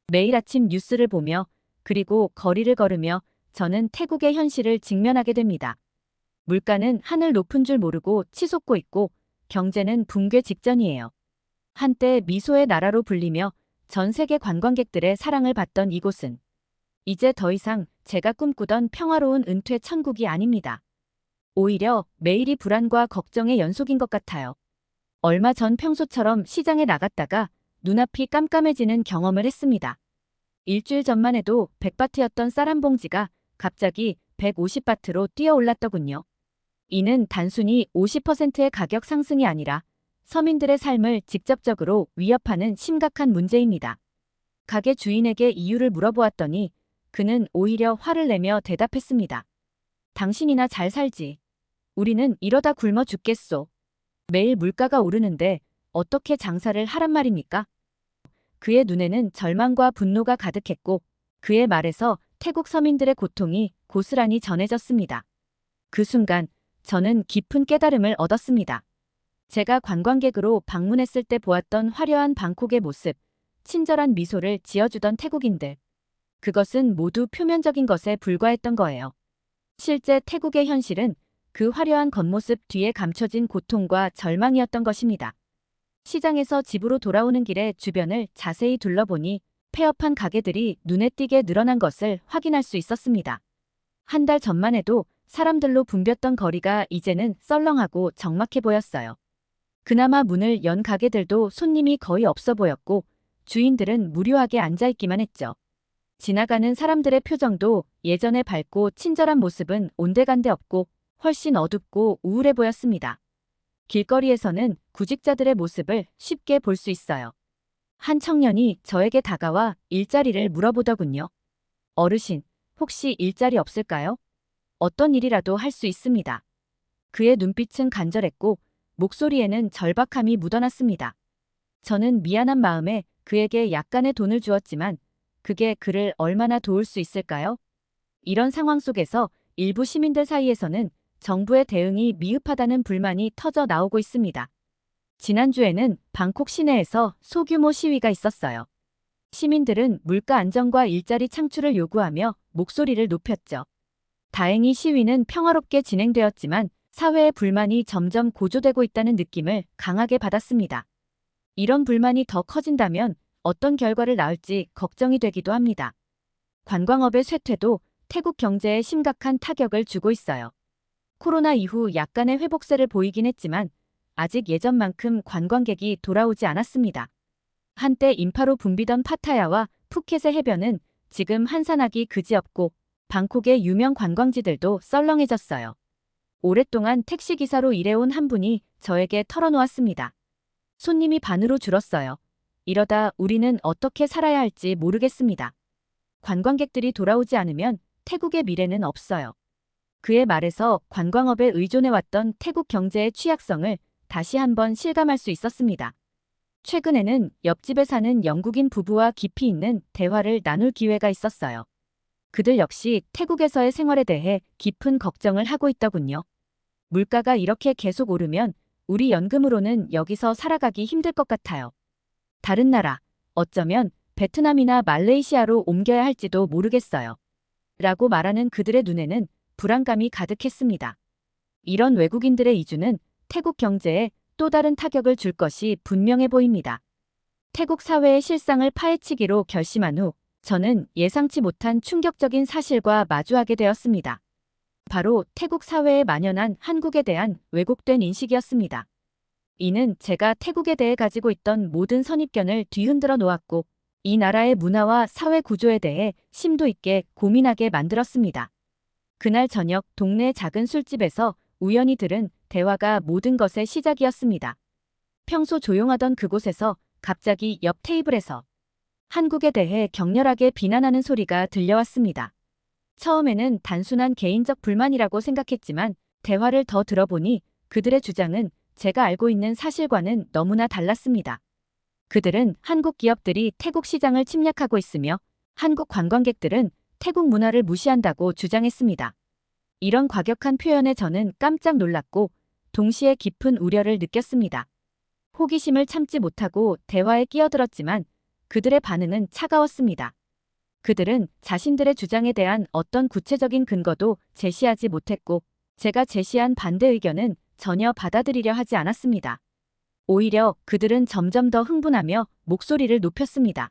매일 아침 뉴스를 보며 그리고 거리를 걸으며 저는 태국의 현실을 직면하게 됩니다. 물가는 하늘 높은 줄 모르고 치솟고 있고 경제는 붕괴 직전이에요. 한때 미소의 나라로 불리며 전 세계 관광객들의 사랑을 받던 이곳은 이제 더 이상 제가 꿈꾸던 평화로운 은퇴 천국이 아닙니다. 오히려 매일이 불안과 걱정의 연속인 것 같아요. 얼마 전 평소처럼 시장에 나갔다가 눈앞이 깜깜해지는 경험을 했습니다. 일주일 전만 해도 100바트였던 쌀 한 봉지가 갑자기 150바트로 뛰어올랐더군요. 이는 단순히 50%의 가격 상승이 아니라 서민들의 삶을 직접적으로 위협하는 심각한 문제입니다. 가게 주인에게 이유를 물어보았더니 그는 오히려 화를 내며 대답했습니다. 당신이나 잘 살지. 우리는 이러다 굶어 죽겠소. 매일 물가가 오르는데 어떻게 장사를 하란 말입니까? 그의 눈에는 절망과 분노가 가득했고 그의 말에서 태국 서민들의 고통이 고스란히 전해졌습니다. 그 순간 저는 깊은 깨달음을 얻었습니다. 제가 관광객으로 방문했을 때 보았던 화려한 방콕의 모습, 친절한 미소를 지어주던 태국인들. 그것은 모두 표면적인 것에 불과했던 거예요. 실제 태국의 현실은 그 화려한 겉모습 뒤에 감춰진 고통과 절망이었던 것입니다. 시장에서 집으로 돌아오는 길에 주변을 자세히 둘러보니 폐업한 가게들이 눈에 띄게 늘어난 것을 확인할 수 있었습니다. 한 달 전만 해도 사람들로 붐볐던 거리가 이제는 썰렁하고 적막해 보였어요. 그나마 문을 연 가게들도 손님이 거의 없어 보였고 주인들은 무료하게 앉아있기만 했죠. 지나가는 사람들의 표정도 예전에 밝고 친절한 모습은 온데간데 없고 훨씬 어둡고 우울해 보였습니다. 길거리에서는 구직자들의 모습을 쉽게 볼 수 있어요. 한 청년이 저에게 다가와 일자리를 물어보더군요. 어르신, 혹시 일자리 없을까요? 어떤 일이라도 할 수 있습니다. 그의 눈빛은 간절했고 목소리에는 절박함이 묻어났습니다. 저는 미안한 마음에 그에게 약간의 돈을 주었지만 그게 그를 얼마나 도울 수 있을까요? 이런 상황 속에서 일부 시민들 사이에서는 정부의 대응이 미흡하다는 불만이 터져 나오고 있습니다. 지난주에는 방콕 시내에서 소규모 시위가 있었어요. 시민들은 물가 안정과 일자리 창출을 요구하며 목소리를 높였죠. 다행히 시위는 평화롭게 진행되었지만 사회의 불만이 점점 고조되고 있다는 느낌을 강하게 받았습니다. 이런 불만이 더 커진다면 어떤 결과를 낳을지 걱정이 되기도 합니다. 관광업의 쇠퇴도 태국 경제에 심각한 타격을 주고 있어요. 코로나 이후 약간의 회복세를 보이긴 했지만 아직 예전만큼 관광객이 돌아오지 않았습니다. 한때 인파로 붐비던 파타야와 푸켓의 해변은 지금 한산하기 그지없고 방콕의 유명 관광지들도 썰렁해졌어요. 오랫동안 택시기사로 일해온 한 분이 저에게 털어놓았습니다. 손님이 반으로 줄었어요. 이러다 우리는 어떻게 살아야 할지 모르겠습니다. 관광객들이 돌아오지 않으면 태국의 미래는 없어요. 그의 말에서 관광업에 의존해왔던 태국 경제의 취약성을 다시 한번 실감할 수 있었습니다. 최근에는 옆집에 사는 영국인 부부와 깊이 있는 대화를 나눌 기회가 있었어요. 그들 역시 태국에서의 생활에 대해 깊은 걱정을 하고 있더군요. 물가가 이렇게 계속 오르면 우리 연금으로는 여기서 살아가기 힘들 것 같아요. 다른 나라, 어쩌면 베트남이나 말레이시아로 옮겨야 할지도 모르겠어요. 라고 말하는 그들의 눈에는 불안감이 가득했습니다. 이런 외국인들의 이주는 태국 경제에 또 다른 타격을 줄 것이 분명해 보입니다. 태국 사회의 실상을 파헤치기로 결심한 후 저는 예상치 못한 충격적인 사실과 마주하게 되었습니다. 바로 태국 사회에 만연한 한국에 대한 왜곡된 인식이었습니다. 이는 제가 태국에 대해 가지고 있던 모든 선입견을 뒤흔들어 놓았고 이 나라의 문화와 사회 구조에 대해 심도 있게 고민하게 만들었습니다. 그날 저녁 동네 작은 술집에서 우연히 들은 대화가 모든 것의 시작이었습니다. 평소 조용하던 그곳에서 갑자기 옆 테이블에서 한국에 대해 격렬하게 비난하는 소리가 들려왔습니다. 처음에는 단순한 개인적 불만이라고 생각했지만 대화를 더 들어보니 그들의 주장은 제가 알고 있는 사실과는 너무나 달랐습니다. 그들은 한국 기업들이 태국 시장을 침략하고 있으며 한국 관광객들은 태국 문화를 무시한다고 주장했습니다. 이런 과격한 표현에 저는 깜짝 놀랐고 동시에 깊은 우려를 느꼈습니다. 호기심을 참지 못하고 대화에 끼어들었지만 그들의 반응은 차가웠습니다. 그들은 자신들의 주장에 대한 어떤 구체적인 근거도 제시하지 못했고 제가 제시한 반대 의견은 전혀 받아들이려 하지 않았습니다. 오히려 그들은 점점 더 흥분하며 목소리를 높였습니다.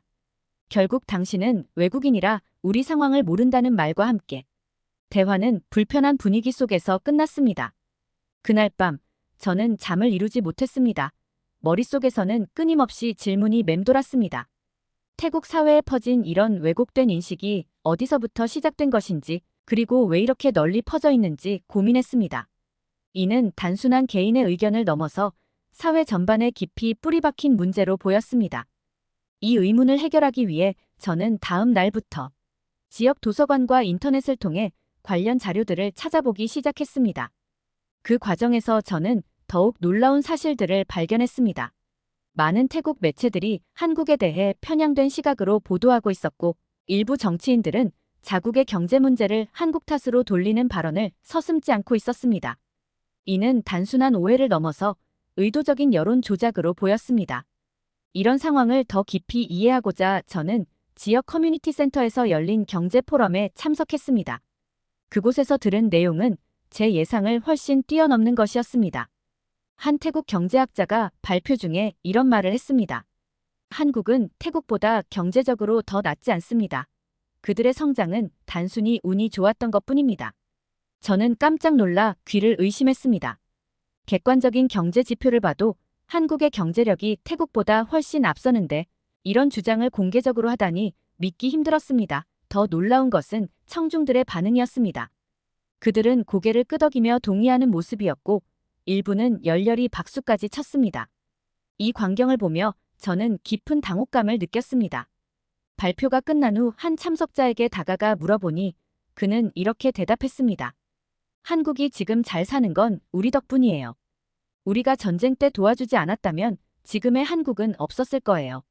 결국 당신은 외국인이라 우리 상황을 모른다는 말과 함께 대화는 불편한 분위기 속에서 끝났습니다. 그날 밤 저는 잠을 이루지 못했습니다. 머릿속에서는 끊임없이 질문이 맴돌았습니다. 태국 사회에 퍼진 이런 왜곡된 인식이 어디서부터 시작된 것인지 그리고 왜 이렇게 널리 퍼져 있는지 고민했습니다. 이는 단순한 개인의 의견을 넘어서 사회 전반에 깊이 뿌리박힌 문제로 보였습니다. 이 의문을 해결하기 위해 저는 다음 날부터 지역 도서관과 인터넷을 통해 관련 자료들을 찾아보기 시작했습니다. 그 과정에서 저는 더욱 놀라운 사실들을 발견했습니다. 많은 태국 매체들이 한국에 대해 편향된 시각으로 보도하고 있었고 일부 정치인들은 자국의 경제 문제를 한국 탓으로 돌리는 발언을 서슴지 않고 있었습니다. 이는 단순한 오해를 넘어서 의도적인 여론 조작으로 보였습니다. 이런 상황을 더 깊이 이해하고자 저는 지역 커뮤니티 센터에서 열린 경제 포럼에 참석했습니다. 그곳에서 들은 내용은 제 예상을 훨씬 뛰어넘는 것이었습니다. 한 태국 경제학자가 발표 중에 이런 말을 했습니다. 한국은 태국보다 경제적으로 더 낫지 않습니다. 그들의 성장은 단순히 운이 좋았던 것뿐입니다. 저는 깜짝 놀라 귀를 의심했습니다. 객관적인 경제 지표를 봐도 한국의 경제력이 태국보다 훨씬 앞서는데 이런 주장을 공개적으로 하다니 믿기 힘들었습니다. 더 놀라운 것은 청중들의 반응이었습니다. 그들은 고개를 끄덕이며 동의하는 모습이었고 일부는 열렬히 박수까지 쳤습니다. 이 광경을 보며 저는 깊은 당혹감을 느꼈습니다. 발표가 끝난 후 한 참석자에게 다가가 물어보니 그는 이렇게 대답했습니다. 한국이 지금 잘 사는 건 우리 덕분이에요. 우리가 전쟁 때 도와주지 않았다면 지금의 한국은 없었을 거예요.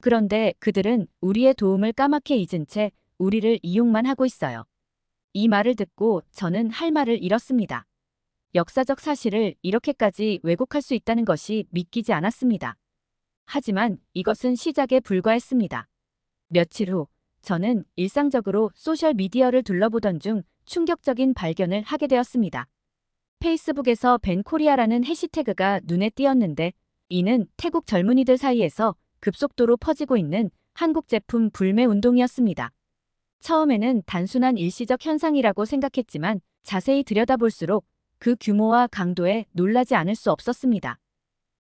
그런데 그들은 우리의 도움을 까맣게 잊은 채 우리를 이용만 하고 있어요. 이 말을 듣고 저는 할 말을 잃었습니다. 역사적 사실을 이렇게까지 왜곡할 수 있다는 것이 믿기지 않았습니다. 하지만 이것은 시작에 불과했습니다. 며칠 후 저는 일상적으로 소셜미디어를 둘러보던 중 충격적인 발견을 하게 되었습니다. 페이스북에서 벤 코리아라는 해시태그가 눈에 띄었는데 이는 태국 젊은이들 사이에서 급속도로 퍼지고 있는 한국 제품 불매 운동이었습니다. 처음에는 단순한 일시적 현상이라고 생각했지만 자세히 들여다볼수록 그 규모와 강도에 놀라지 않을 수 없었습니다.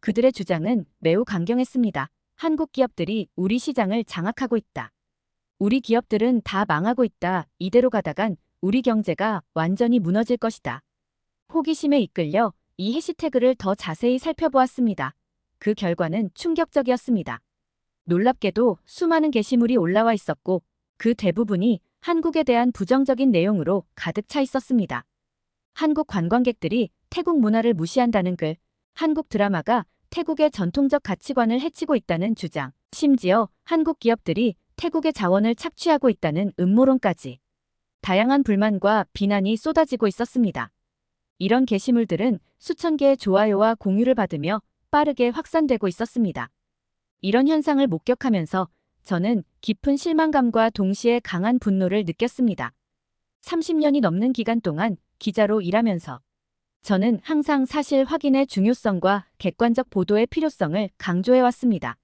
그들의 주장은 매우 강경했습니다. 한국 기업들이 우리 시장을 장악하고 있다. 우리 기업들은 다 망하고 있다. 이대로 가다간 우리 경제가 완전히 무너질 것이다. 호기심에 이끌려 이 해시태그를 더 자세히 살펴보았습니다. 그 결과는 충격적이었습니다. 놀랍게도 수많은 게시물이 올라와 있었고 그 대부분이 한국에 대한 부정적인 내용으로 가득 차 있었습니다. 한국 관광객들이 태국 문화를 무시한다는 글, 한국 드라마가 태국의 전통적 가치관을 해치고 있다는 주장, 심지어 한국 기업들이 태국의 자원을 착취하고 있다는 음모론까지. 다양한 불만과 비난이 쏟아지고 있었습니다. 이런 게시물들은 수천 개의 좋아요와 공유를 받으며 빠르게 확산되고 있었습니다. 이런 현상을 목격하면서 저는 깊은 실망감과 동시에 강한 분노를 느꼈습니다. 30년이 넘는 기간 동안 기자로 일하면서 저는 항상 사실 확인의 중요성과 객관적 보도의 필요성을 강조해왔습니다.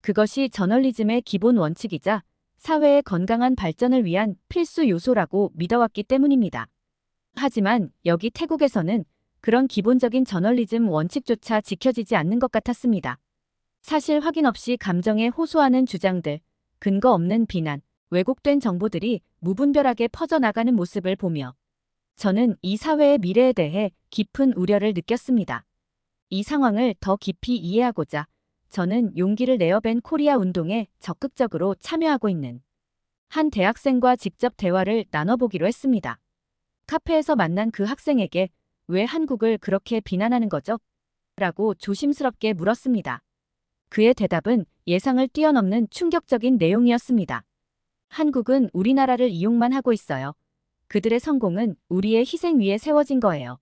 그것이 저널리즘의 기본 원칙이자 사회의 건강한 발전을 위한 필수 요소라고 믿어왔기 때문입니다. 하지만 여기 태국에서는 그런 기본적인 저널리즘 원칙조차 지켜지지 않는 것 같았습니다. 사실 확인 없이 감정에 호소하는 주장들, 근거 없는 비난, 왜곡된 정보들이 무분별하게 퍼져나가는 모습을 보며 저는 이 사회의 미래에 대해 깊은 우려를 느꼈습니다. 이 상황을 더 깊이 이해하고자 저는 용기를 내어 벤 코리아 운동에 적극적으로 참여하고 있는 한 대학생과 직접 대화를 나눠보기로 했습니다. 카페에서 만난 그 학생에게 왜 한국을 그렇게 비난하는 거죠? 라고 조심스럽게 물었습니다. 그의 대답은 예상을 뛰어넘는 충격적인 내용이었습니다. 한국은 우리나라를 이용만 하고 있어요. 그들의 성공은 우리의 희생 위에 세워진 거예요.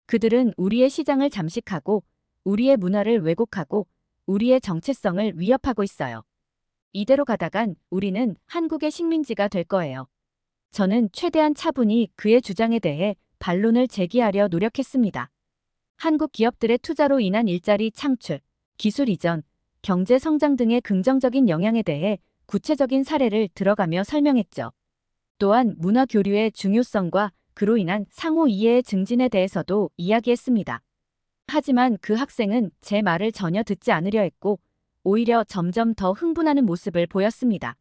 그들은 우리의 시장을 잠식하고 우리의 문화를 왜곡하고 우리의 정체성을 위협하고 있어요. 이대로 가다간 우리는 한국의 식민지가 될 거예요. 저는 최대한 차분히 그의 주장에 대해 반론을 제기하려 노력했습니다. 한국 기업들의 투자로 인한 일자리 창출, 기술 이전, 경제 성장 등의 긍정적인 영향에 대해 구체적인 사례를 들어가며 설명했죠. 또한 문화 교류의 중요성과 그로 인한 상호 이해의 증진에 대해서도 이야기했습니다. 하지만 그 학생은 제 말을 전혀 듣지 않으려 했고 오히려 점점 더 흥분하는 모습을 보였습니다.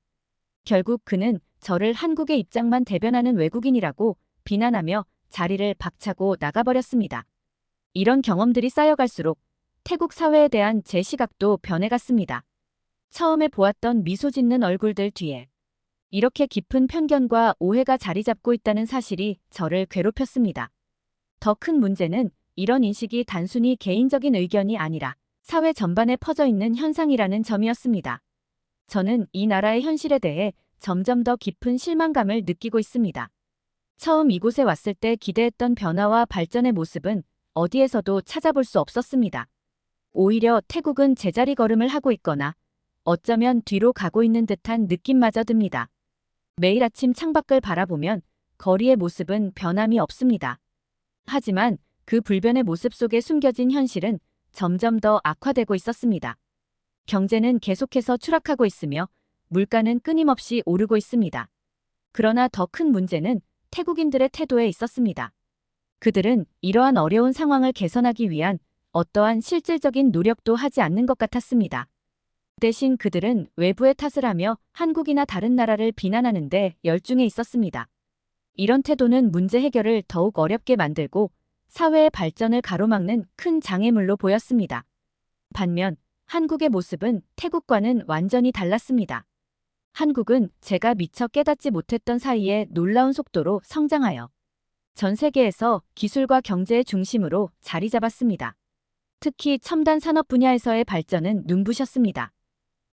결국 그는 저를 한국의 입장만 대변하는 외국인이라고 비난하며 자리를 박차고 나가버렸습니다. 이런 경험들이 쌓여갈수록 태국 사회에 대한 제 시각도 변해갔습니다. 처음에 보았던 미소 짓는 얼굴들 뒤에 이렇게 깊은 편견과 오해가 자리 잡고 있다는 사실이 저를 괴롭혔습니다. 더 큰 문제는 이런 인식이 단순히 개인적인 의견이 아니라 사회 전반에 퍼져 있는 현상이라는 점이었습니다. 저는 이 나라의 현실에 대해 점점 더 깊은 실망감을 느끼고 있습니다. 처음 이곳에 왔을 때 기대했던 변화와 발전의 모습은 어디에서도 찾아볼 수 없었습니다. 오히려 태국은 제자리 걸음을 하고 있거나 어쩌면 뒤로 가고 있는 듯한 느낌마저 듭니다. 매일 아침 창밖을 바라보면 거리의 모습은 변함이 없습니다. 하지만 그 불변의 모습 속에 숨겨진 현실은 점점 더 악화되고 있었습니다. 경제는 계속해서 추락하고 있으며 물가는 끊임없이 오르고 있습니다. 그러나 더 큰 문제는 태국인들의 태도에 있었습니다. 그들은 이러한 어려운 상황을 개선하기 위한 어떠한 실질적인 노력도 하지 않는 것 같았습니다. 대신 그들은 외부의 탓을 하며 한국이나 다른 나라를 비난하는 데 열중해 있었습니다. 이런 태도는 문제 해결을 더욱 어렵게 만들고 사회의 발전을 가로막는 큰 장애물로 보였습니다. 반면 한국의 모습은 태국과는 완전히 달랐습니다. 한국은 제가 미처 깨닫지 못했던 사이에 놀라운 속도로 성장하여 전 세계에서 기술과 경제의 중심으로 자리 잡았습니다. 특히 첨단 산업 분야에서의 발전은 눈부셨습니다.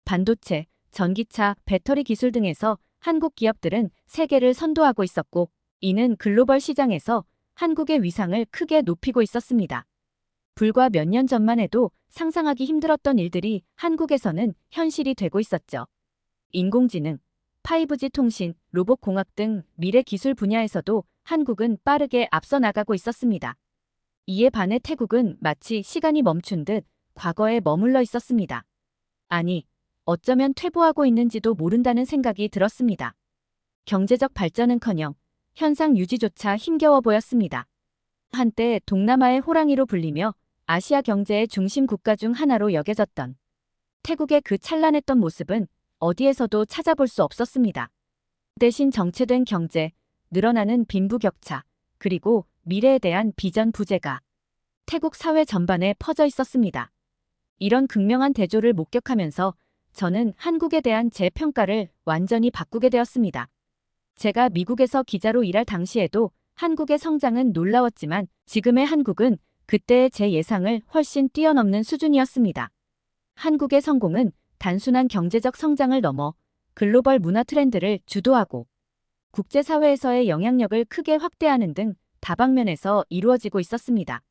반도체, 전기차, 배터리 기술 등에서 한국 기업들은 세계를 선도하고 있었고, 이는 글로벌 시장에서 한국의 위상을 크게 높이고 있었습니다. 불과 몇 년 전만 해도 상상하기 힘들었던 일들이 한국에서는 현실이 되고 있었죠. 인공지능, 5G 통신, 로봇공학 등 미래 기술 분야에서도 한국은 빠르게 앞서 나가고 있었습니다. 이에 반해 태국은 마치 시간이 멈춘 듯 과거에 머물러 있었습니다. 아니, 어쩌면 퇴보하고 있는지도 모른다는 생각이 들었습니다. 경제적 발전은커녕 현상 유지조차 힘겨워 보였습니다. 한때 동남아의 호랑이로 불리며 아시아 경제의 중심 국가 중 하나로 여겨졌던 태국의 그 찬란했던 모습은 어디에서도 찾아볼 수 없었습니다. 대신 정체된 경제, 늘어나는 빈부격차, 그리고 미래에 대한 비전 부재가 태국 사회 전반에 퍼져 있었습니다. 이런 극명한 대조를 목격하면서 저는 한국에 대한 제 평가를 완전히 바꾸게 되었습니다. 제가 미국에서 기자로 일할 당시에도 한국의 성장은 놀라웠지만 지금의 한국은 그때의 제 예상을 훨씬 뛰어넘는 수준이었습니다. 한국의 성공은 단순한 경제적 성장을 넘어 글로벌 문화 트렌드를 주도하고 국제사회에서의 영향력을 크게 확대하는 등 다방면에서 이루어지고 있었습니다.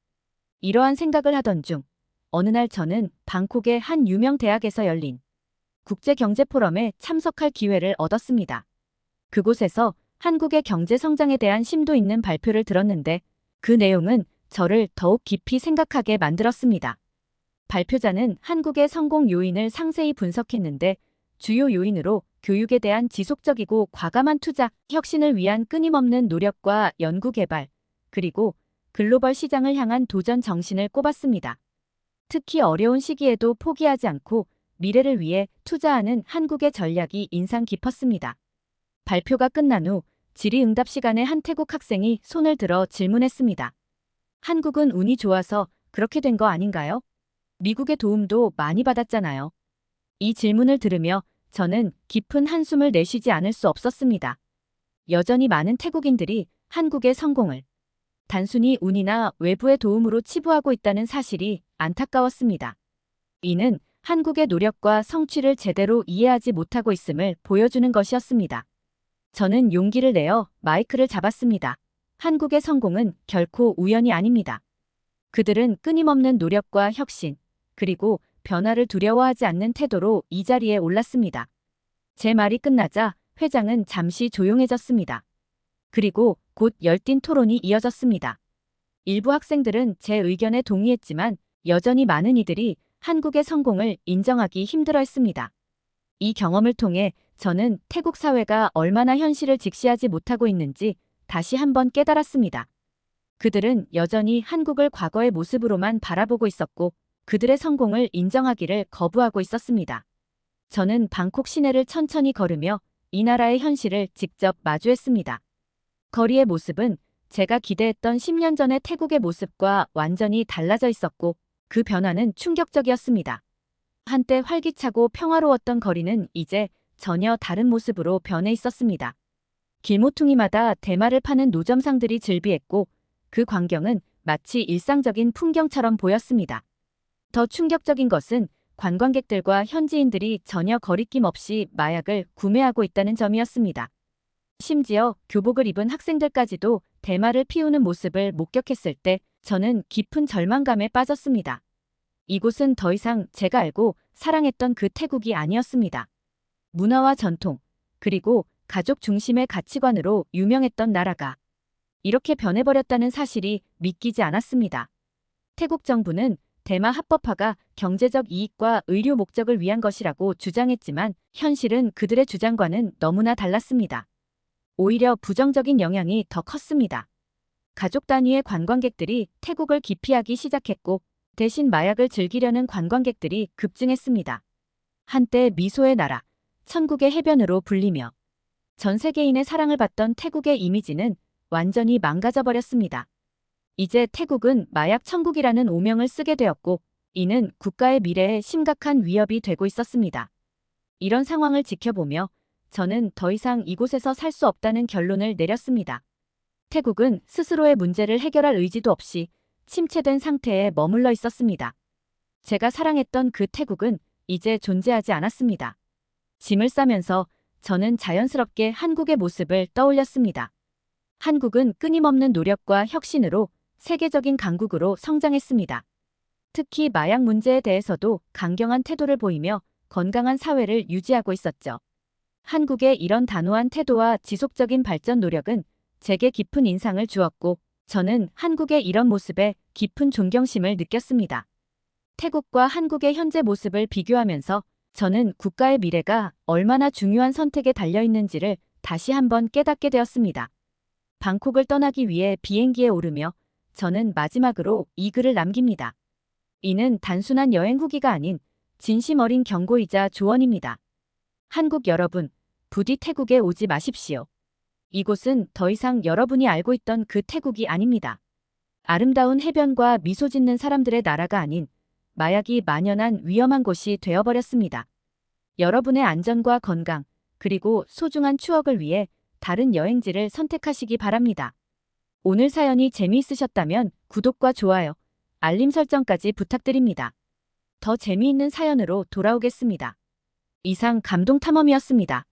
이러한 생각을 하던 중 어느 날 저는 방콕의 한 유명 대학에서 열린 국제경제포럼에 참석할 기회를 얻었습니다. 그곳에서 한국의 경제 성장에 대한 심도 있는 발표를 들었는데 그 내용은 저를 더욱 깊이 생각하게 만들었습니다. 발표자는 한국의 성공 요인을 상세히 분석했는데 주요 요인으로 교육에 대한 지속적이고 과감한 투자, 혁신을 위한 끊임없는 노력과 연구개발, 그리고 글로벌 시장을 향한 도전 정신을 꼽았습니다. 특히 어려운 시기에도 포기하지 않고 미래를 위해 투자하는 한국의 전략이 인상 깊었습니다. 발표가 끝난 후 질의응답 시간에 한 태국 학생이 손을 들어 질문했습니다. 한국은 운이 좋아서 그렇게 된 거 아닌가요? 미국의 도움도 많이 받았잖아요. 이 질문을 들으며 저는 깊은 한숨을 내쉬지 않을 수 없었습니다. 여전히 많은 태국인들이 한국의 성공을 단순히 운이나 외부의 도움으로 치부하고 있다는 사실이 안타까웠습니다. 이는 한국의 노력과 성취를 제대로 이해하지 못하고 있음을 보여주는 것이었습니다. 저는 용기를 내어 마이크를 잡았습니다. 한국의 성공은 결코 우연이 아닙니다. 그들은 끊임없는 노력과 혁신, 그리고 변화를 두려워하지 않는 태도로 이 자리에 올랐습니다. 제 말이 끝나자 회장은 잠시 조용해졌습니다. 그리고 곧 열띤 토론이 이어졌습니다. 일부 학생들은 제 의견에 동의했지만 여전히 많은 이들이 한국의 성공을 인정하기 힘들어했습니다. 이 경험을 통해 저는 태국 사회가 얼마나 현실을 직시하지 못하고 있는지 다시 한번 깨달았습니다. 그들은 여전히 한국을 과거의 모습으로만 바라보고 있었고 그들의 성공을 인정하기를 거부하고 있었습니다. 저는 방콕 시내를 천천히 걸으며 이 나라의 현실을 직접 마주했습니다. 거리의 모습은 제가 기대했던 10년 전의 태국의 모습과 완전히 달라져 있었고 그 변화는 충격적이었습니다. 한때 활기차고 평화로웠던 거리는 이제 전혀 다른 모습으로 변해 있었습니다. 길모퉁이마다 대마를 파는 노점상들이 즐비했고 그 광경은 마치 일상적인 풍경처럼 보였습니다. 더 충격적인 것은 관광객들과 현지인들이 전혀 거리낌 없이 마약을 구매하고 있다는 점이었습니다. 심지어 교복을 입은 학생들까지도 대마를 피우는 모습을 목격했을 때 저는 깊은 절망감에 빠졌습니다. 이곳은 더 이상 제가 알고 사랑했던 그 태국이 아니었습니다. 문화와 전통, 그리고 가족 중심의 가치관으로 유명했던 나라가 이렇게 변해버렸다는 사실이 믿기지 않았습니다. 태국 정부는 대마 합법화가 경제적 이익과 의료 목적을 위한 것이라고 주장했지만 현실은 그들의 주장과는 너무나 달랐습니다. 오히려 부정적인 영향이 더 컸습니다. 가족 단위의 관광객들이 태국을 기피하기 시작했고 대신 마약을 즐기려는 관광객들이 급증했습니다. 한때 미소의 나라, 천국의 해변으로 불리며 전 세계인의 사랑을 받던 태국의 이미지는 완전히 망가져 버렸습니다. 이제 태국은 마약 천국이라는 오명을 쓰게 되었고 이는 국가의 미래에 심각한 위협이 되고 있었습니다. 이런 상황을 지켜보며 저는 더 이상 이곳에서 살 수 없다는 결론을 내렸습니다. 태국은 스스로의 문제를 해결할 의지도 없이 침체된 상태에 머물러 있었습니다. 제가 사랑했던 그 태국은 이제 존재하지 않았습니다. 짐을 싸면서 저는 자연스럽게 한국의 모습을 떠올렸습니다. 한국은 끊임없는 노력과 혁신으로 세계적인 강국으로 성장했습니다. 특히 마약 문제에 대해서도 강경한 태도를 보이며 건강한 사회를 유지하고 있었죠. 한국의 이런 단호한 태도와 지속적인 발전 노력은 제게 깊은 인상을 주었고 저는 한국의 이런 모습에 깊은 존경심을 느꼈습니다. 태국과 한국의 현재 모습을 비교하면서 저는 국가의 미래가 얼마나 중요한 선택에 달려 있는지를 다시 한번 깨닫게 되었습니다. 방콕을 떠나기 위해 비행기에 오르며 저는 마지막으로 이 글을 남깁니다. 이는 단순한 여행 후기가 아닌 진심 어린 경고이자 조언입니다. 한국 여러분, 부디 태국에 오지 마십시오. 이곳은 더 이상 여러분이 알고 있던 그 태국이 아닙니다. 아름다운 해변과 미소 짓는 사람들의 나라가 아닌 마약이 만연한 위험한 곳이 되어버렸습니다. 여러분의 안전과 건강, 그리고 소중한 추억을 위해 다른 여행지를 선택하시기 바랍니다. 오늘 사연이 재미있으셨다면 구독과 좋아요, 알림 설정까지 부탁드립니다. 더 재미있는 사연으로 돌아오겠습니다. 이상 감동탐험이었습니다.